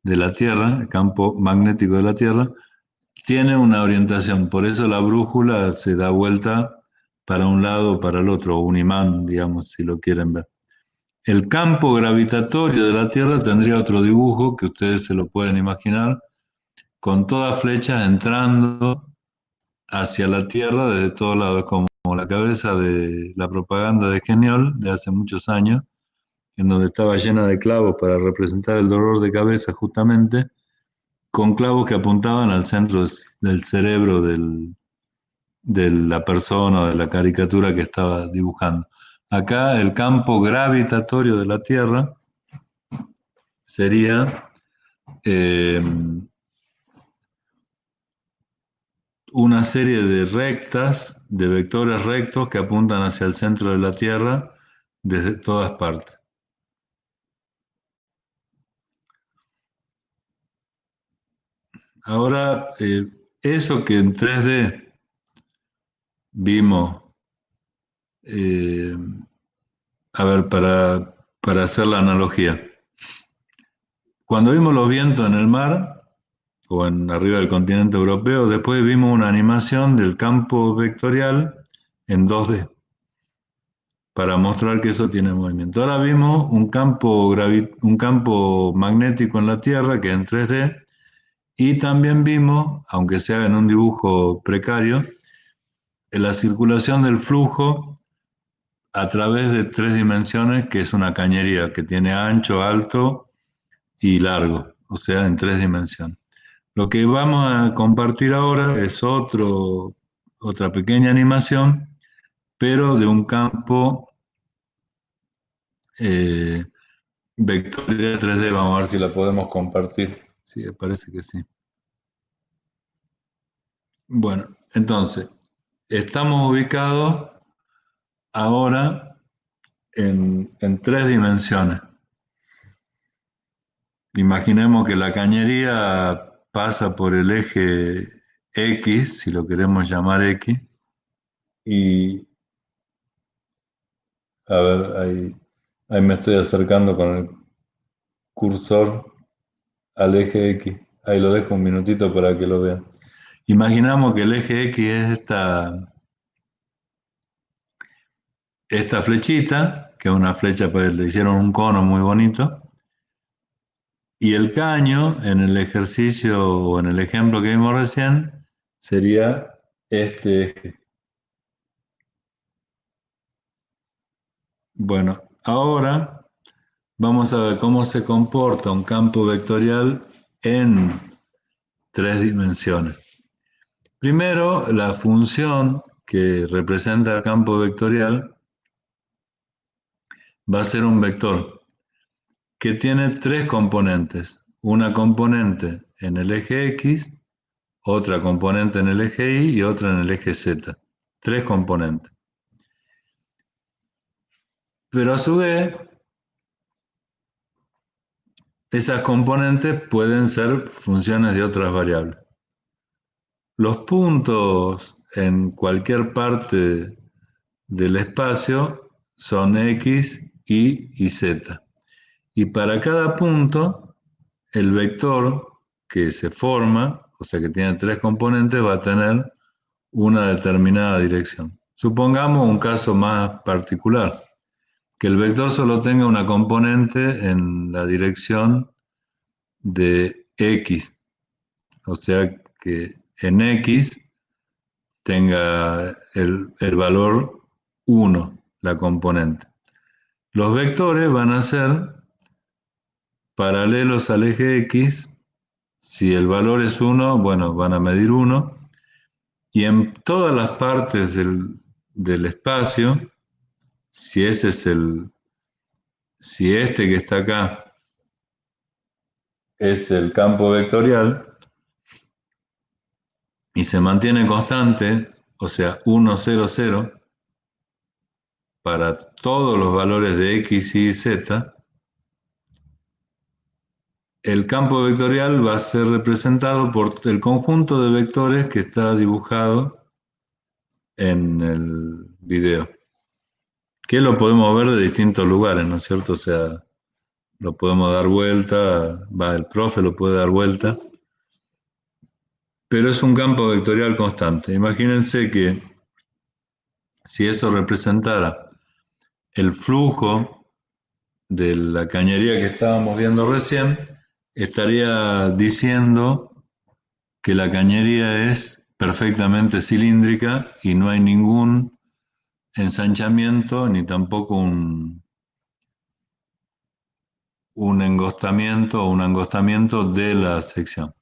de la Tierra, el campo magnético de la Tierra, tiene una orientación, por eso la brújula se da vuelta para un lado o para el otro, o un imán, digamos, si lo quieren ver. El campo gravitatorio de la Tierra tendría otro dibujo que ustedes se lo pueden imaginar, con todas flechas entrando hacia la Tierra desde todos lados, como la cabeza de la propaganda de Geniol de hace muchos años, en donde estaba llena de clavos para representar el dolor de cabeza justamente, con clavos que apuntaban al centro del cerebro de la persona o de la caricatura que estaba dibujando. Acá el campo gravitatorio de la Tierra sería eh, una serie de rectas, de vectores rectos que apuntan hacia el centro de la Tierra desde todas partes. Ahora, eso que en 3D vimos, eh, a ver, para hacer la analogía, cuando vimos los vientos en el mar, o en arriba del continente europeo, después vimos una animación del campo vectorial en 2D, para mostrar que eso tiene movimiento. Ahora vimos un campo magnético en la Tierra, que es en 3D, y también vimos, aunque sea en un dibujo precario, la circulación del flujo a través de tres dimensiones, que es una cañería que tiene ancho, alto y largo, o sea, en tres dimensiones. Lo que vamos a compartir ahora es otra pequeña animación, pero de un campo eh, vectorial 3D. Vamos a ver si la podemos compartir. Sí, parece que sí. Bueno, entonces, estamos ubicados ahora en tres dimensiones. Imaginemos que la cañería pasa por el eje X, si lo queremos llamar X, y a ver, ahí me estoy acercando con el cursor al eje X. Ahí lo dejo un minutito para que lo vean. Imaginamos que el eje X es esta flechita, que es una flecha, pues le hicieron un cono muy bonito, y el caño en el ejercicio o en el ejemplo que vimos recién sería este eje. Bueno, ahora vamos a ver cómo se comporta un campo vectorial en 3 dimensiones. Primero, la función que representa el campo vectorial va a ser un vector que tiene 3 componentes. Una componente en el eje X, otra componente en el eje Y y otra en el eje Z. 3 componentes. Pero a su vez, esas componentes pueden ser funciones de otras variables. Los puntos en cualquier parte del espacio son X, Y y Z. Y para cada punto, el vector que se forma, o sea que tiene 3 componentes, va a tener una determinada dirección. Supongamos un caso más particular, que el vector solo tenga una componente en la dirección de X, o sea que en X tenga el valor 1, la componente. Los vectores van a ser paralelos al eje X. Si el valor es 1, bueno, van a medir 1. Y en todas las partes del espacio, si ese es si este que está acá es el campo vectorial y se mantiene constante, o sea, 1, 0, 0, para todos los valores de X, Y, Z, el campo vectorial va a ser representado por el conjunto de vectores que está dibujado en el video, que lo podemos ver de distintos lugares, ¿no es cierto? O sea, lo podemos dar vuelta, el profe lo puede dar vuelta, pero es un campo vectorial constante. Imagínense que si eso representara el flujo de la cañería que estábamos viendo recién, estaría diciendo que la cañería es perfectamente cilíndrica y no hay ningún ensanchamiento ni tampoco un engostamiento o un angostamiento de la sección.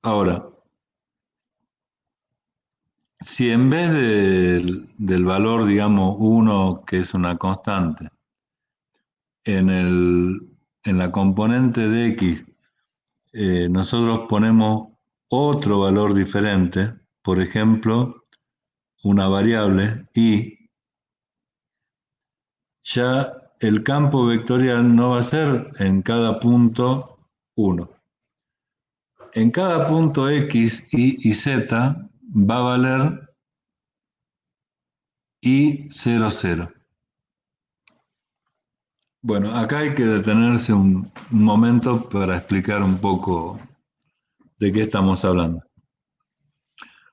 Ahora, si en vez del valor, digamos, 1, que es una constante, en la componente de X, nosotros ponemos otro valor diferente, por ejemplo, una variable Y, ya el campo vectorial no va a ser en cada punto 1. En cada punto X, Y y Z va a valer Y00. Bueno, acá hay que detenerse un momento para explicar un poco de qué estamos hablando.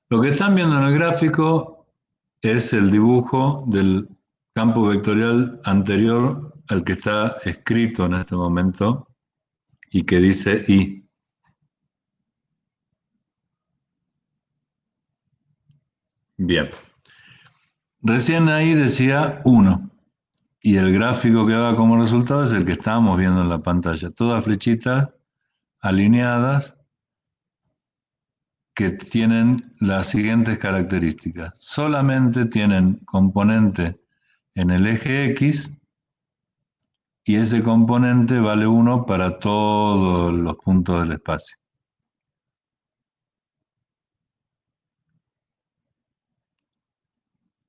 Lo que están viendo en el gráfico es el dibujo del campo vectorial anterior al que está escrito en este momento y que dice Y. Bien. Recién ahí decía 1 y el gráfico que daba como resultado es el que estábamos viendo en la pantalla. Todas flechitas alineadas que tienen las siguientes características. Solamente tienen componente en el eje X y ese componente vale 1 para todos los puntos del espacio.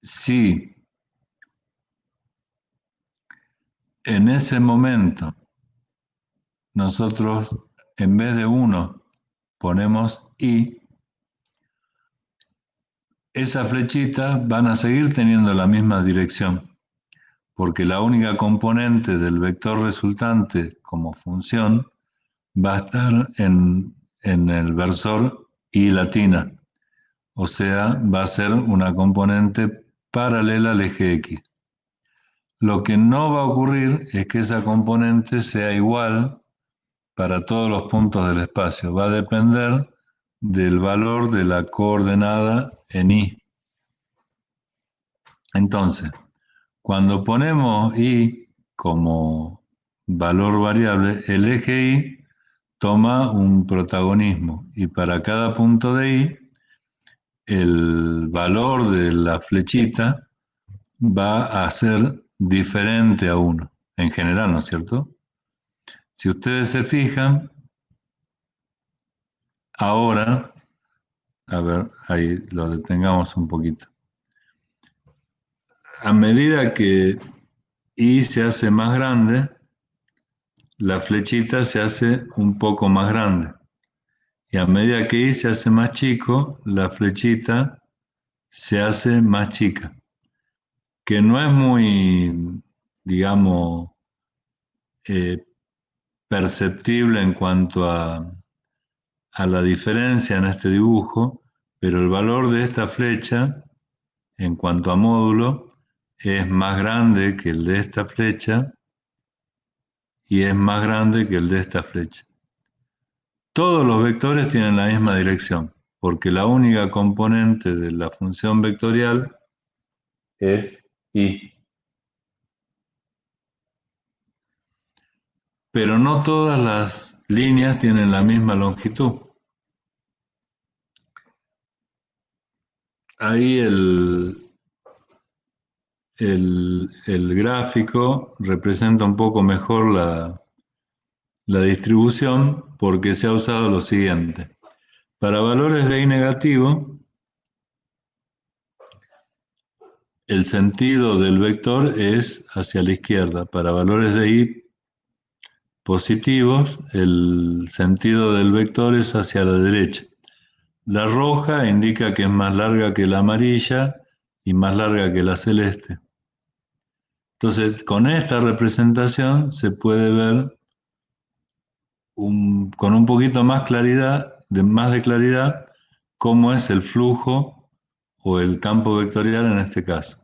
Si en ese momento nosotros en vez de 1 ponemos Y, esas flechitas van a seguir teniendo la misma dirección, porque la única componente del vector resultante como función va a estar en el versor Y latina. O sea, va a ser una componente paralela al eje X. Lo que no va a ocurrir es que esa componente sea igual para todos los puntos del espacio. Va a depender del valor de la coordenada en Y. Entonces, cuando ponemos Y como valor variable, el eje Y toma un protagonismo y para cada punto de Y, el valor de la flechita va a ser diferente a 1, en general, ¿no es cierto? Si ustedes se fijan, ahora, a ver, ahí lo detengamos un poquito. A medida que Y se hace más grande, la flechita se hace un poco más grande. Y a medida que Y se hace más chico, la flechita se hace más chica. Que no es muy, digamos, eh, perceptible en cuanto a la diferencia en este dibujo, pero el valor de esta flecha, en cuanto a módulo, es más grande que el de esta flecha y es más grande que el de esta flecha. Todos los vectores tienen la misma dirección, porque la única componente de la función vectorial es Y. Pero no todas las líneas tienen la misma longitud. Ahí el gráfico representa un poco mejor la distribución porque se ha usado lo siguiente. Para valores de I negativo, el sentido del vector es hacia la izquierda. Para valores de I positivos, el sentido del vector es hacia la derecha. La roja indica que es más larga que la amarilla y más larga que la celeste. Entonces, con esta representación se puede ver con un poquito más más de claridad, cómo es el flujo o el campo vectorial en este caso.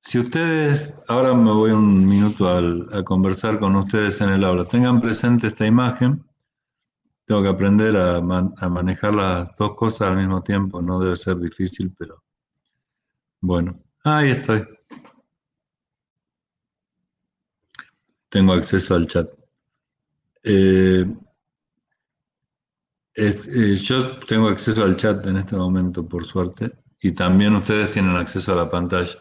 Si ustedes, ahora me voy un minuto a conversar con ustedes en el aula, tengan presente esta imagen, tengo que aprender a manejar las dos cosas al mismo tiempo, no debe ser difícil, pero bueno, ahí estoy, tengo acceso al chat. Eh, yo tengo acceso al chat en este momento, por suerte, y también ustedes tienen acceso a la pantalla.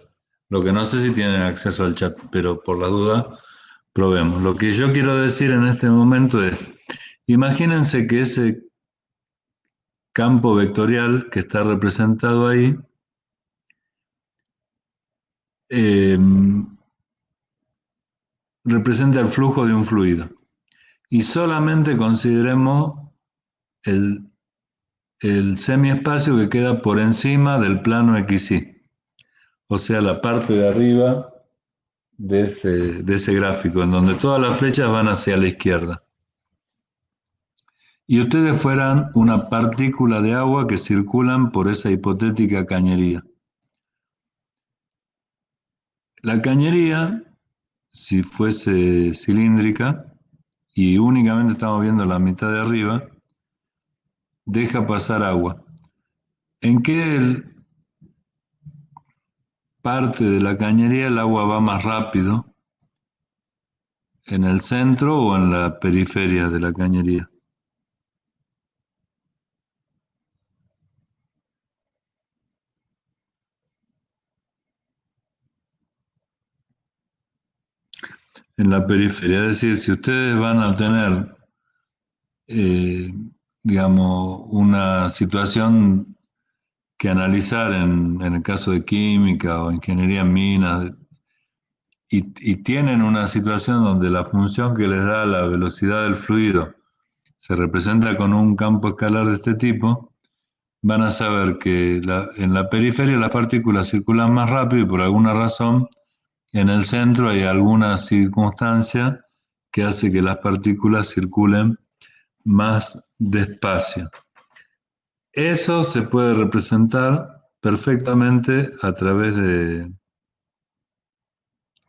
Lo que no sé si tienen acceso al chat, pero por la duda, probemos. Lo que yo quiero decir en este momento es, imagínense que ese campo vectorial que está representado ahí eh, representa el flujo de un fluido. Y solamente consideremos el, el semiespacio que queda por encima del plano XY. O sea, la parte de arriba de ese gráfico, en donde todas las flechas van hacia la izquierda. Y ustedes fueran una partícula de agua que circulan por esa hipotética cañería. La cañería, si fuese cilíndrica y únicamente estamos viendo la mitad de arriba, deja pasar agua. ¿En qué parte de la cañería el agua va más rápido? ¿En el centro o en la periferia de la cañería? En la periferia, es decir, si ustedes van a tener, eh, digamos, una situación que analizar en el caso de química o ingeniería en minas, y tienen una situación donde la función que les da la velocidad del fluido se representa con un campo escalar de este tipo, van a saber que en la periferia las partículas circulan más rápido y por alguna razón en el centro hay alguna circunstancia que hace que las partículas circulen más despacio. Eso se puede representar perfectamente a través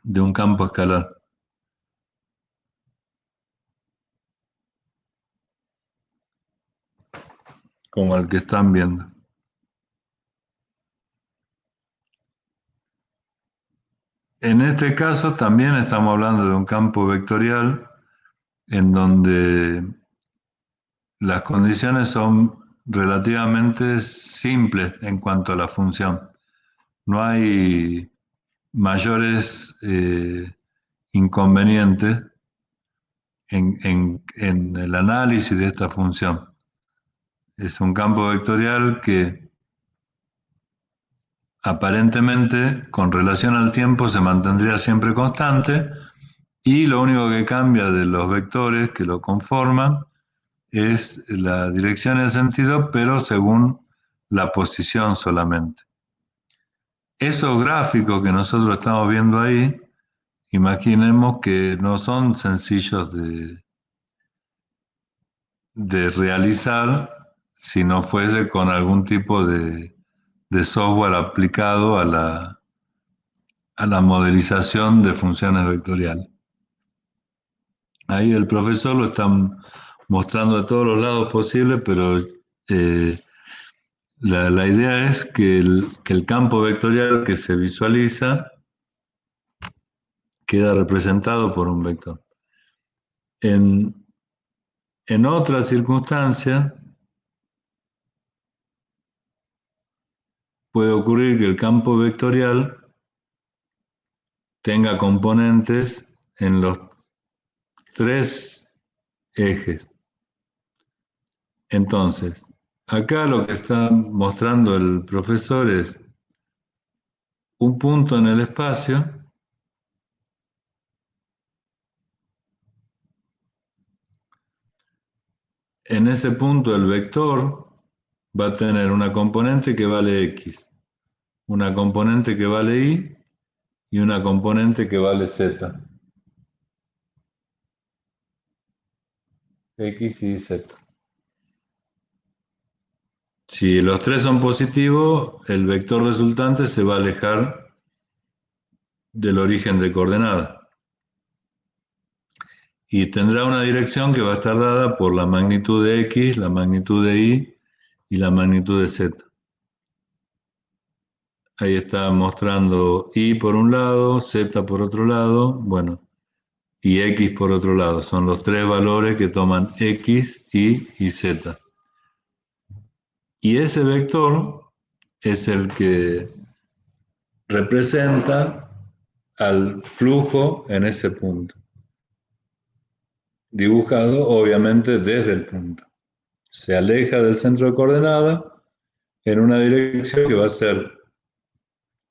de un campo escalar, como el que están viendo. En este caso también estamos hablando de un campo vectorial en donde las condiciones son relativamente simples en cuanto a la función. No hay mayores inconvenientes en el análisis de esta función. Es un campo vectorial que aparentemente con relación al tiempo se mantendría siempre constante y lo único que cambia de los vectores que lo conforman es la dirección y el sentido, pero según la posición solamente. Esos gráficos que nosotros estamos viendo ahí, imaginemos que no son sencillos de realizar si no fuese con algún tipo de software aplicado a la modelización de funciones vectoriales. Ahí el profesor lo está mostrando de todos los lados posibles, pero la idea es que el campo vectorial que se visualiza queda representado por un vector. En, en otras circunstancias puede ocurrir que el campo vectorial tenga componentes en los tres ejes. Entonces, acá lo que está mostrando el profesor es un punto en el espacio. En ese punto el vector va a tener una componente que vale x, una componente que vale y una componente que vale z, x y z. Si los tres son positivos, el vector resultante se va a alejar del origen de coordenada y tendrá una dirección que va a estar dada por la magnitud de x, la magnitud de y la magnitud de z. Ahí está mostrando y por un lado, z por otro lado, bueno, y x por otro lado. Son los tres valores que toman x, y z. Y ese vector es el que representa al flujo en ese punto, dibujado obviamente desde el punto. Se aleja del centro de coordenada en una dirección que va a ser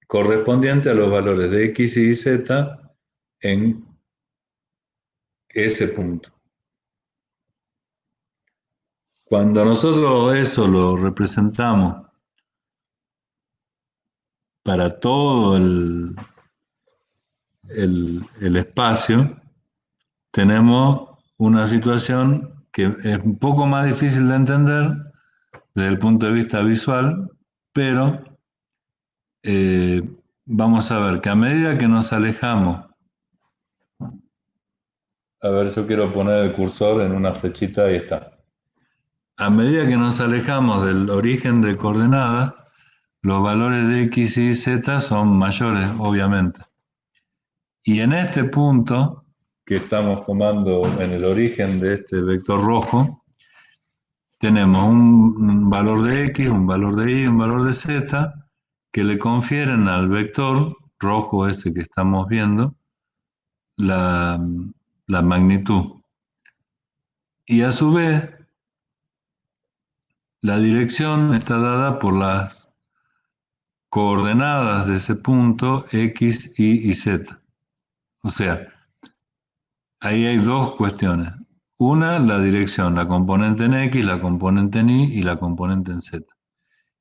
correspondiente a los valores de x y z en ese punto. Cuando nosotros eso lo representamos para todo el espacio, tenemos una situación que es un poco más difícil de entender desde el punto de vista visual, pero vamos a ver que a medida que nos alejamos, a ver, yo quiero poner el cursor en una flechita, ahí está. A medida que nos alejamos del origen de coordenadas, los valores de x y z son mayores, obviamente. Y en este punto, que estamos tomando en el origen de este vector rojo, tenemos un valor de x, un valor de y, un valor de z, que le confieren al vector rojo ese que estamos viendo la, la magnitud. Y a su vez, la dirección está dada por las coordenadas de ese punto x, y z. O sea, ahí hay dos cuestiones. Una, la dirección, la componente en x, la componente en y la componente en z.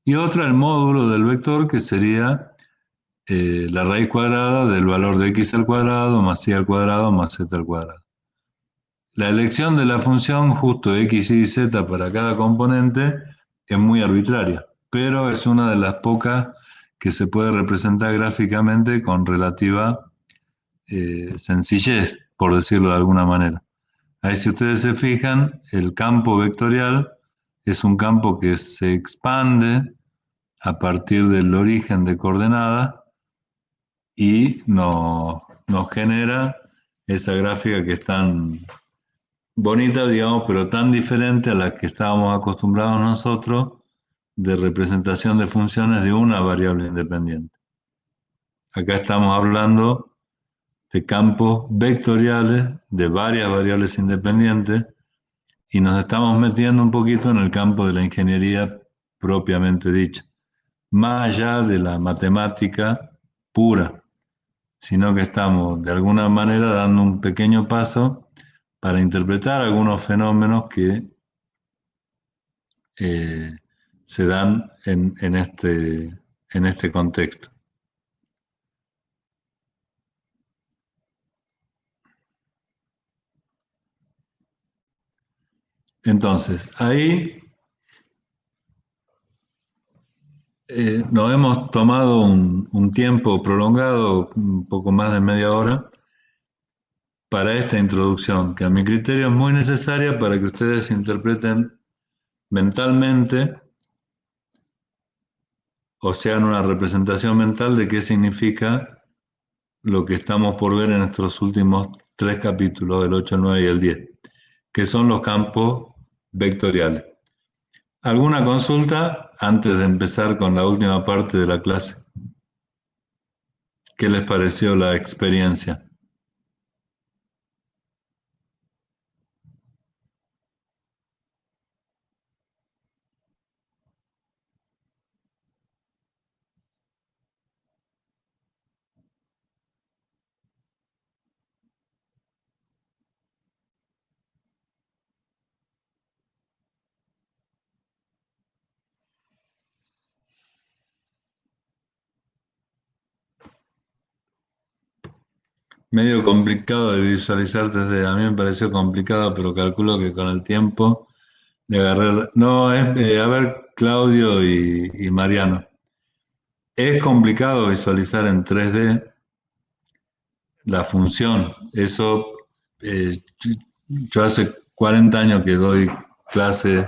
Y otra, el módulo del vector, que sería la raíz cuadrada del valor de x al cuadrado más y al cuadrado más z al cuadrado. La elección de la función justo x, y z para cada componente es muy arbitraria, pero es una de las pocas que se puede representar gráficamente con relativa sencillez, por decirlo de alguna manera. Ahí si ustedes se fijan, el campo vectorial es un campo que se expande a partir del origen de coordenada y nos genera esa gráfica que es tan bonita, digamos, pero tan diferente a la que estábamos acostumbrados nosotros de representación de funciones de una variable independiente. Acá estamos hablando de campos vectoriales de varias variables independientes y nos estamos metiendo un poquito en el campo de la ingeniería propiamente dicha, más allá de la matemática pura, sino que estamos de alguna manera dando un pequeño paso para interpretar algunos fenómenos que eh, se dan en este contexto. Entonces, ahí nos hemos tomado un tiempo prolongado, un poco más de media hora, para esta introducción, que a mi criterio es muy necesaria para que ustedes interpreten mentalmente o sean una representación mental de qué significa lo que estamos por ver en estos últimos tres capítulos, el 8, el 9 y el 10, que son los campos vectoriales. ¿Alguna consulta antes de empezar con la última parte de la clase? ¿Qué les pareció la experiencia? Medio complicado de visualizar desde, a mí me pareció complicado, pero calculo que con el tiempo le agarré. No, a ver, Claudio y Mariano. Es complicado visualizar en 3D la función. Eso, yo hace 40 años que doy clase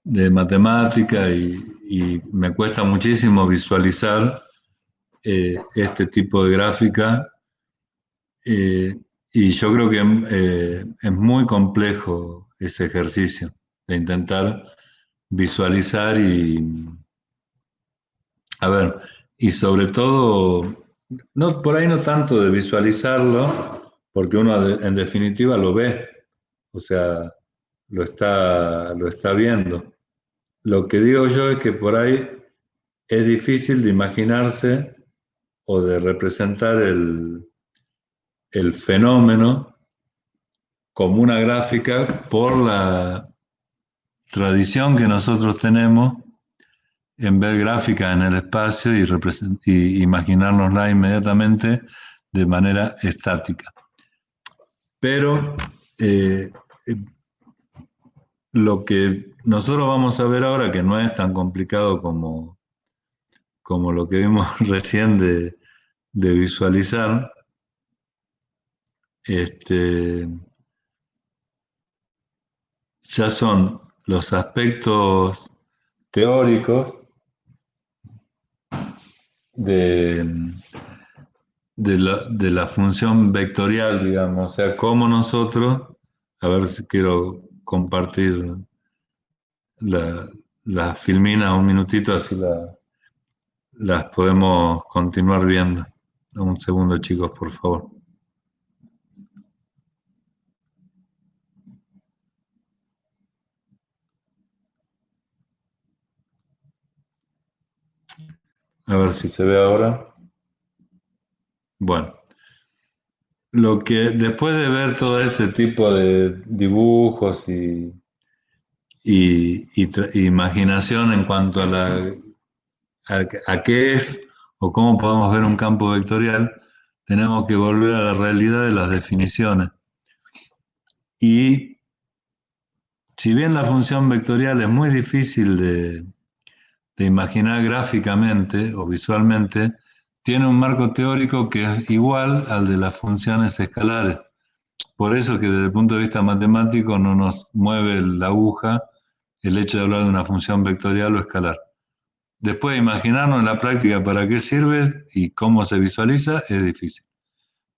de matemática y me cuesta muchísimo visualizar este tipo de gráfica. Eh, y yo creo que es muy complejo ese ejercicio de intentar visualizar a ver, y sobre todo, no, por ahí no tanto de visualizarlo, porque uno en definitiva lo ve, o sea, lo está viendo. Lo que digo yo es que por ahí es difícil de imaginarse o de representar el fenómeno como una gráfica por la tradición que nosotros tenemos en ver gráficas en el espacio y imaginárnosla inmediatamente de manera estática. Pero eh, lo que nosotros vamos a ver ahora, que no es tan complicado como lo que vimos recién de visualizar, este, ya son los aspectos teóricos de, de la función vectorial, digamos, o sea, cómo nosotros, a ver si quiero compartir la filmina un minutito, así las podemos continuar viendo. Un segundo, chicos, por favor. A ver si se ve ahora. Bueno, lo que después de ver todo este tipo de dibujos imaginación en cuanto a qué es o cómo podemos ver un campo vectorial, tenemos que volver a la realidad de las definiciones. Y si bien la función vectorial es muy difícil de imaginar gráficamente o visualmente, tiene un marco teórico que es igual al de las funciones escalares. Por eso que desde el punto de vista matemático no nos mueve la aguja el hecho de hablar de una función vectorial o escalar. Después de imaginarnos en la práctica para qué sirve y cómo se visualiza, es difícil.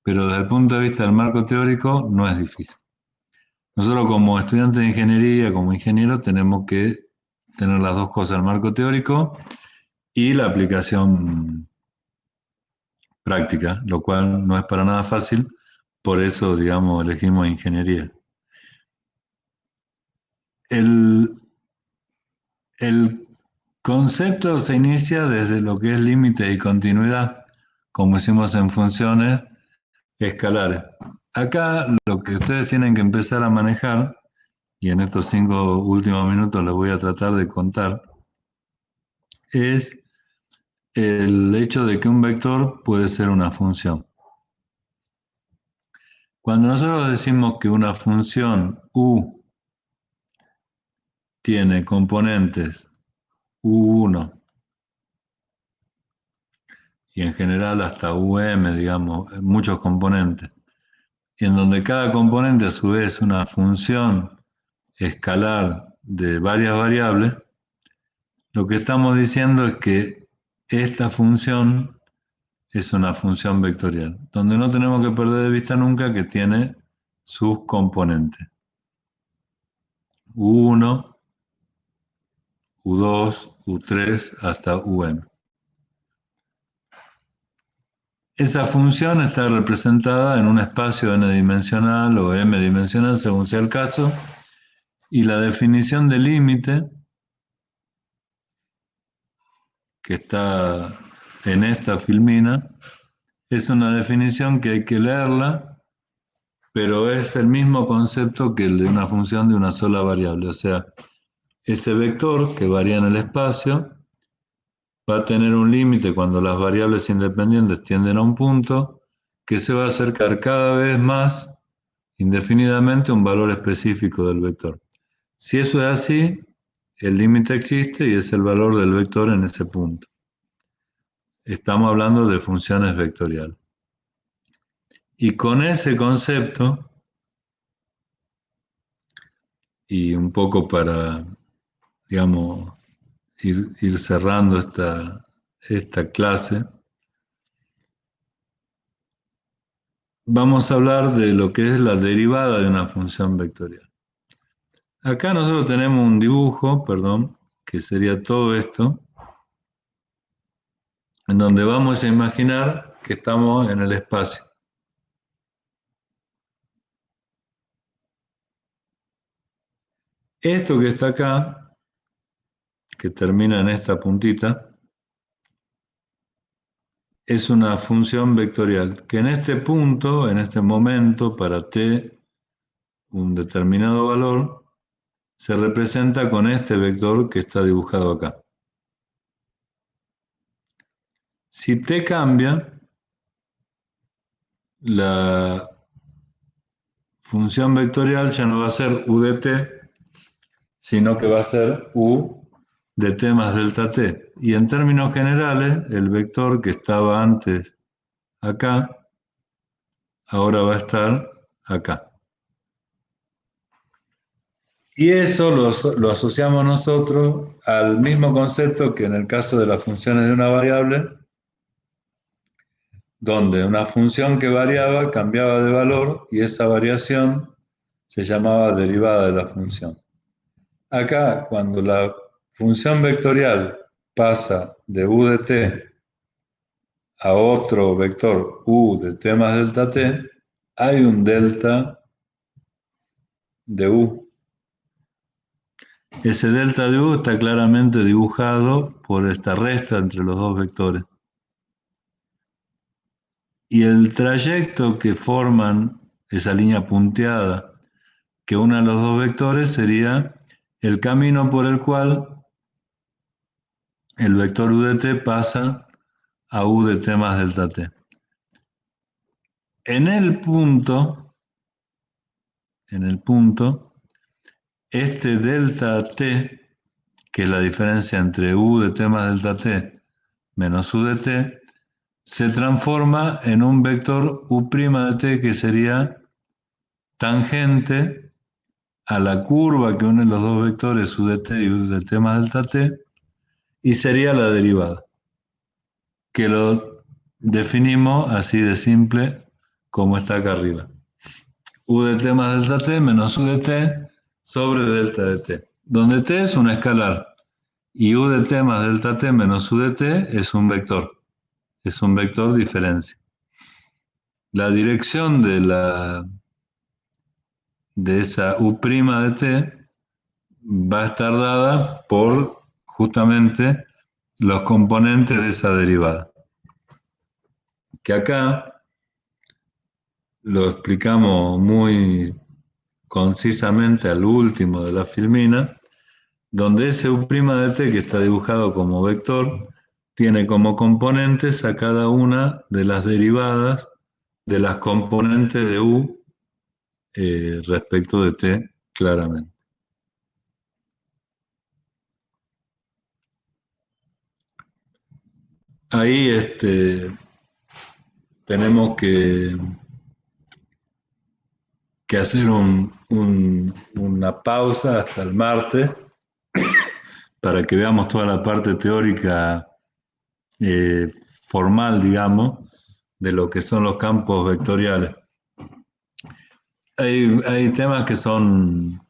Pero desde el punto de vista del marco teórico, no es difícil. Nosotros como estudiantes de ingeniería, como ingenieros, tenemos que tener las dos cosas, el marco teórico y la aplicación práctica, lo cual no es para nada fácil, por eso, digamos, elegimos ingeniería. El, el concepto se inicia desde lo que es límite y continuidad, como hicimos en funciones escalares. Acá lo que ustedes tienen que empezar a manejar, y en estos 5 últimos minutos les voy a tratar de contar, es el hecho de que un vector puede ser una función. Cuando nosotros decimos que una función u tiene componentes u1 y en general hasta digamos, muchos componentes, y en donde cada componente a su vez es una función escalar de varias variables, lo que estamos diciendo es que esta función es una función vectorial, donde no tenemos que perder de vista nunca que tiene sus componentes. U1, U2, U3 hasta UM. Esa función está representada en un espacio n-dimensional o m-dimensional, según sea el caso, y la definición de límite, que está en esta filmina, es una definición que hay que leerla, pero es el mismo concepto que el de una función de una sola variable. O sea, ese vector que varía en el espacio va a tener un límite cuando las variables independientes tienden a un punto que se va a acercar cada vez más indefinidamente a un valor específico del vector. Si eso es así, el límite existe y es el valor del vector en ese punto. Estamos hablando de funciones vectoriales. Y con ese concepto, y un poco para, digamos, ir cerrando esta clase, vamos a hablar de lo que es la derivada de una función vectorial. Acá nosotros tenemos un dibujo, perdón, que sería todo esto, en donde vamos a imaginar que estamos en el espacio. Esto que está acá, que termina en esta puntita, es una función vectorial, que en este punto, en este momento, para t, un determinado valor, se representa con este vector que está dibujado acá. Si t cambia, la función vectorial ya no va a ser u de t, sino que va a ser u de t más delta t. Y en términos generales, el vector que estaba antes acá, ahora va a estar acá. Y eso lo asociamos nosotros al mismo concepto que en el caso de las funciones de una variable, donde una función que variaba cambiaba de valor y esa variación se llamaba derivada de la función. Acá, cuando la función vectorial pasa de u de t a otro vector u de t más delta t, hay un delta de u. Ese delta de u está claramente dibujado por esta resta entre los dos vectores. Y el trayecto que forman esa línea punteada que une a los dos vectores sería el camino por el cual el vector u de t pasa a u de t más delta t. En el punto, este delta t, que es la diferencia entre u de t más delta t menos u de t, se transforma en un vector u' de t que sería tangente a la curva que une los dos vectores u de t y u de t más delta t, y sería la derivada, que lo definimos así de simple como está acá arriba. U de t más delta t menos u de t sobre delta de t, donde t es un escalar y u de t más delta t menos u de t es un vector diferencia. La dirección de esa u' de t va a estar dada por justamente los componentes de esa derivada, que acá lo explicamos muy concisamente al último de la filmina, donde ese u' de t que está dibujado como vector tiene como componentes a cada una de las derivadas de las componentes de u respecto de t claramente. Ahí tenemos que hacer una pausa hasta el martes para que veamos toda la parte teórica eh, formal, digamos, de lo que son los campos vectoriales. Hay temas que son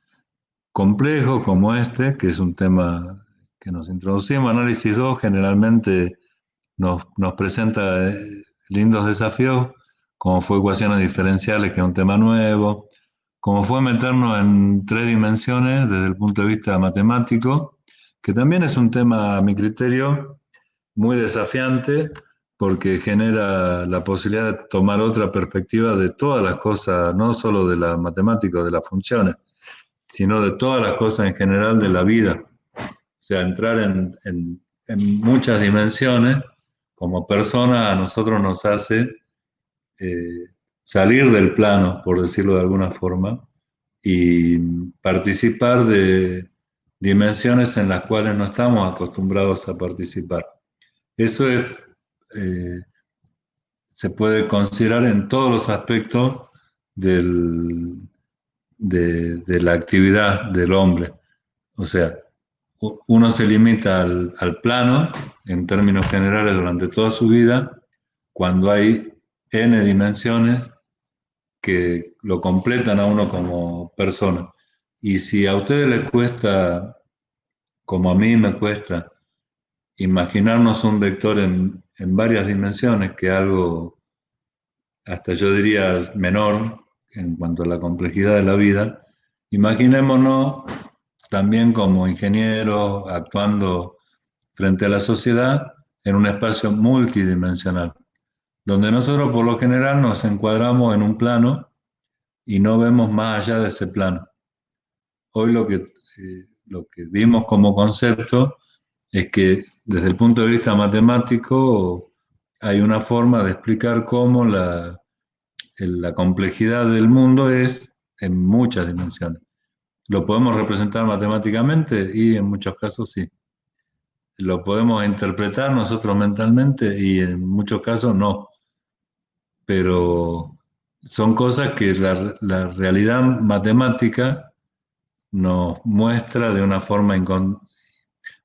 complejos, como este, que es un tema que nos introducimos. Análisis 2 generalmente nos presenta lindos desafíos, como fue ecuaciones diferenciales, que es un tema nuevo, como fue meternos en tres dimensiones desde el punto de vista matemático, que también es un tema, a mi criterio, muy desafiante, porque genera la posibilidad de tomar otra perspectiva de todas las cosas, no solo de la matemática o de las funciones, sino de todas las cosas en general de la vida. O sea, entrar en muchas dimensiones como persona a nosotros nos hace eh, salir del plano, por decirlo de alguna forma, y participar de dimensiones en las cuales no estamos acostumbrados a participar. Eso eh, se puede considerar en todos los aspectos del, de la actividad del hombre. O sea, uno se limita al plano, en términos generales, durante toda su vida, cuando hay n dimensiones que lo completan a uno como persona. Y si a ustedes les cuesta, como a mí me cuesta, imaginarnos un vector en varias dimensiones, que es algo, hasta yo diría, menor en cuanto a la complejidad de la vida, imaginémonos también como ingenieros actuando frente a la sociedad en un espacio multidimensional, donde nosotros por lo general nos encuadramos en un plano y no vemos más allá de ese plano. Hoy lo que vimos como concepto es que desde el punto de vista matemático hay una forma de explicar cómo la complejidad del mundo es en muchas dimensiones. ¿Lo podemos representar matemáticamente? Y en muchos casos sí. ¿Lo podemos interpretar nosotros mentalmente? Y en muchos casos no. Pero son cosas que la realidad matemática nos muestra de una forma,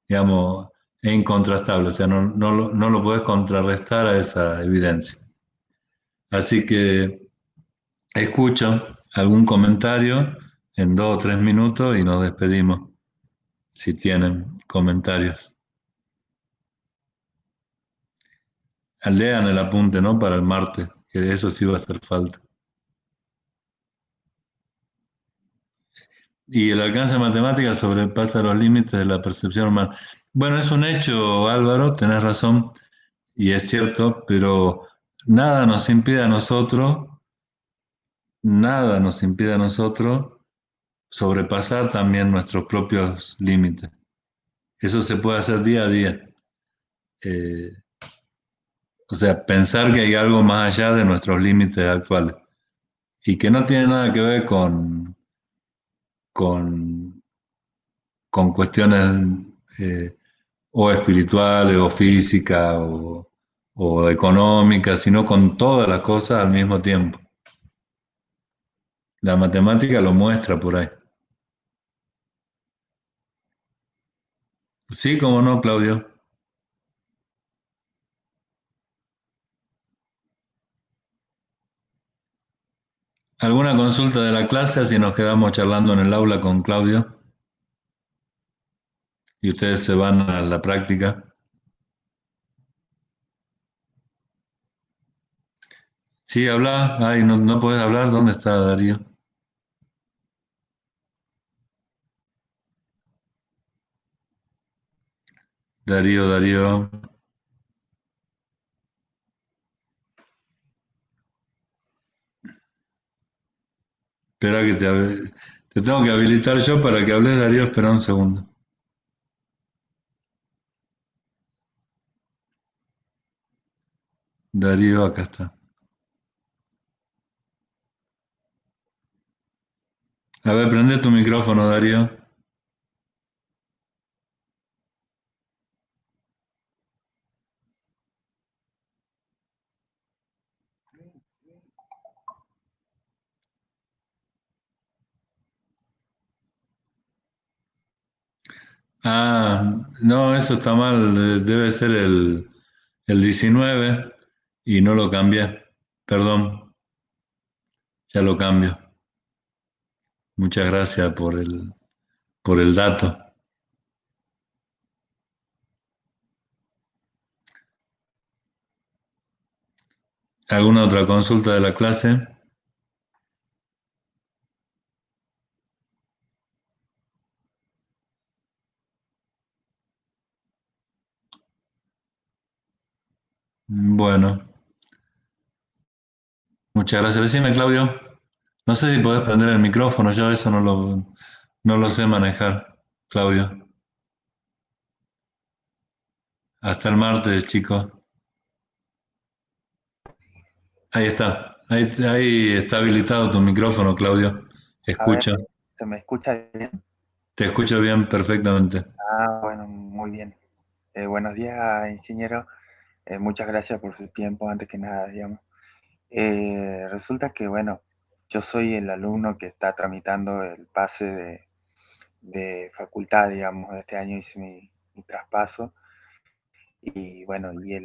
digamos, incontrastable. O sea, no lo puedes contrarrestar a esa evidencia. Así que escucho algún comentario en 2 o 3 minutos y nos despedimos, si tienen comentarios. Lean el apunte, ¿no? Para el martes, que eso sí va a hacer falta. Y el alcance de matemáticas sobrepasa los límites de la percepción humana. Bueno, es un hecho, Álvaro, tenés razón, y es cierto, pero nada nos impide a nosotros, nada nos impide a nosotros sobrepasar también nuestros propios límites. Eso se puede hacer día a día. Eh, o sea, pensar que hay algo más allá de nuestros límites actuales y que no tiene nada que ver con con cuestiones o espirituales o físicas o económicas, sino con todas las cosas al mismo tiempo. La matemática lo muestra por ahí. Sí, cómo no, Claudio. ¿Alguna consulta de la clase? Así nos quedamos charlando en el aula con Claudio y ustedes se van a la práctica. Sí, habla. Ay, no, no puedes hablar. ¿Dónde está Darío? Darío, Darío. Espera que te tengo que habilitar yo para que hables, Darío. Espera un segundo. Darío, acá está. A ver, prende tu micrófono, Darío. Ah, no, eso está mal. Debe ser el 19 y no lo cambié. Perdón, ya lo cambio. Muchas gracias por el dato. ¿Alguna otra consulta de la clase? Bueno, muchas gracias. Decime, Claudio. No sé si podés prender el micrófono, yo eso no lo sé manejar, Claudio. Hasta el martes, chicos. Ahí está. Ahí está habilitado tu micrófono, Claudio. A ver, Escucha. ¿se me escucha bien? Te escucho bien perfectamente. Ah, bueno, muy bien. Buenos días, ingeniero. Muchas gracias por su tiempo, antes que nada, digamos. Resulta que, bueno, yo soy el alumno que está tramitando el pase de facultad, digamos. Este año hice mi traspaso y, bueno, y el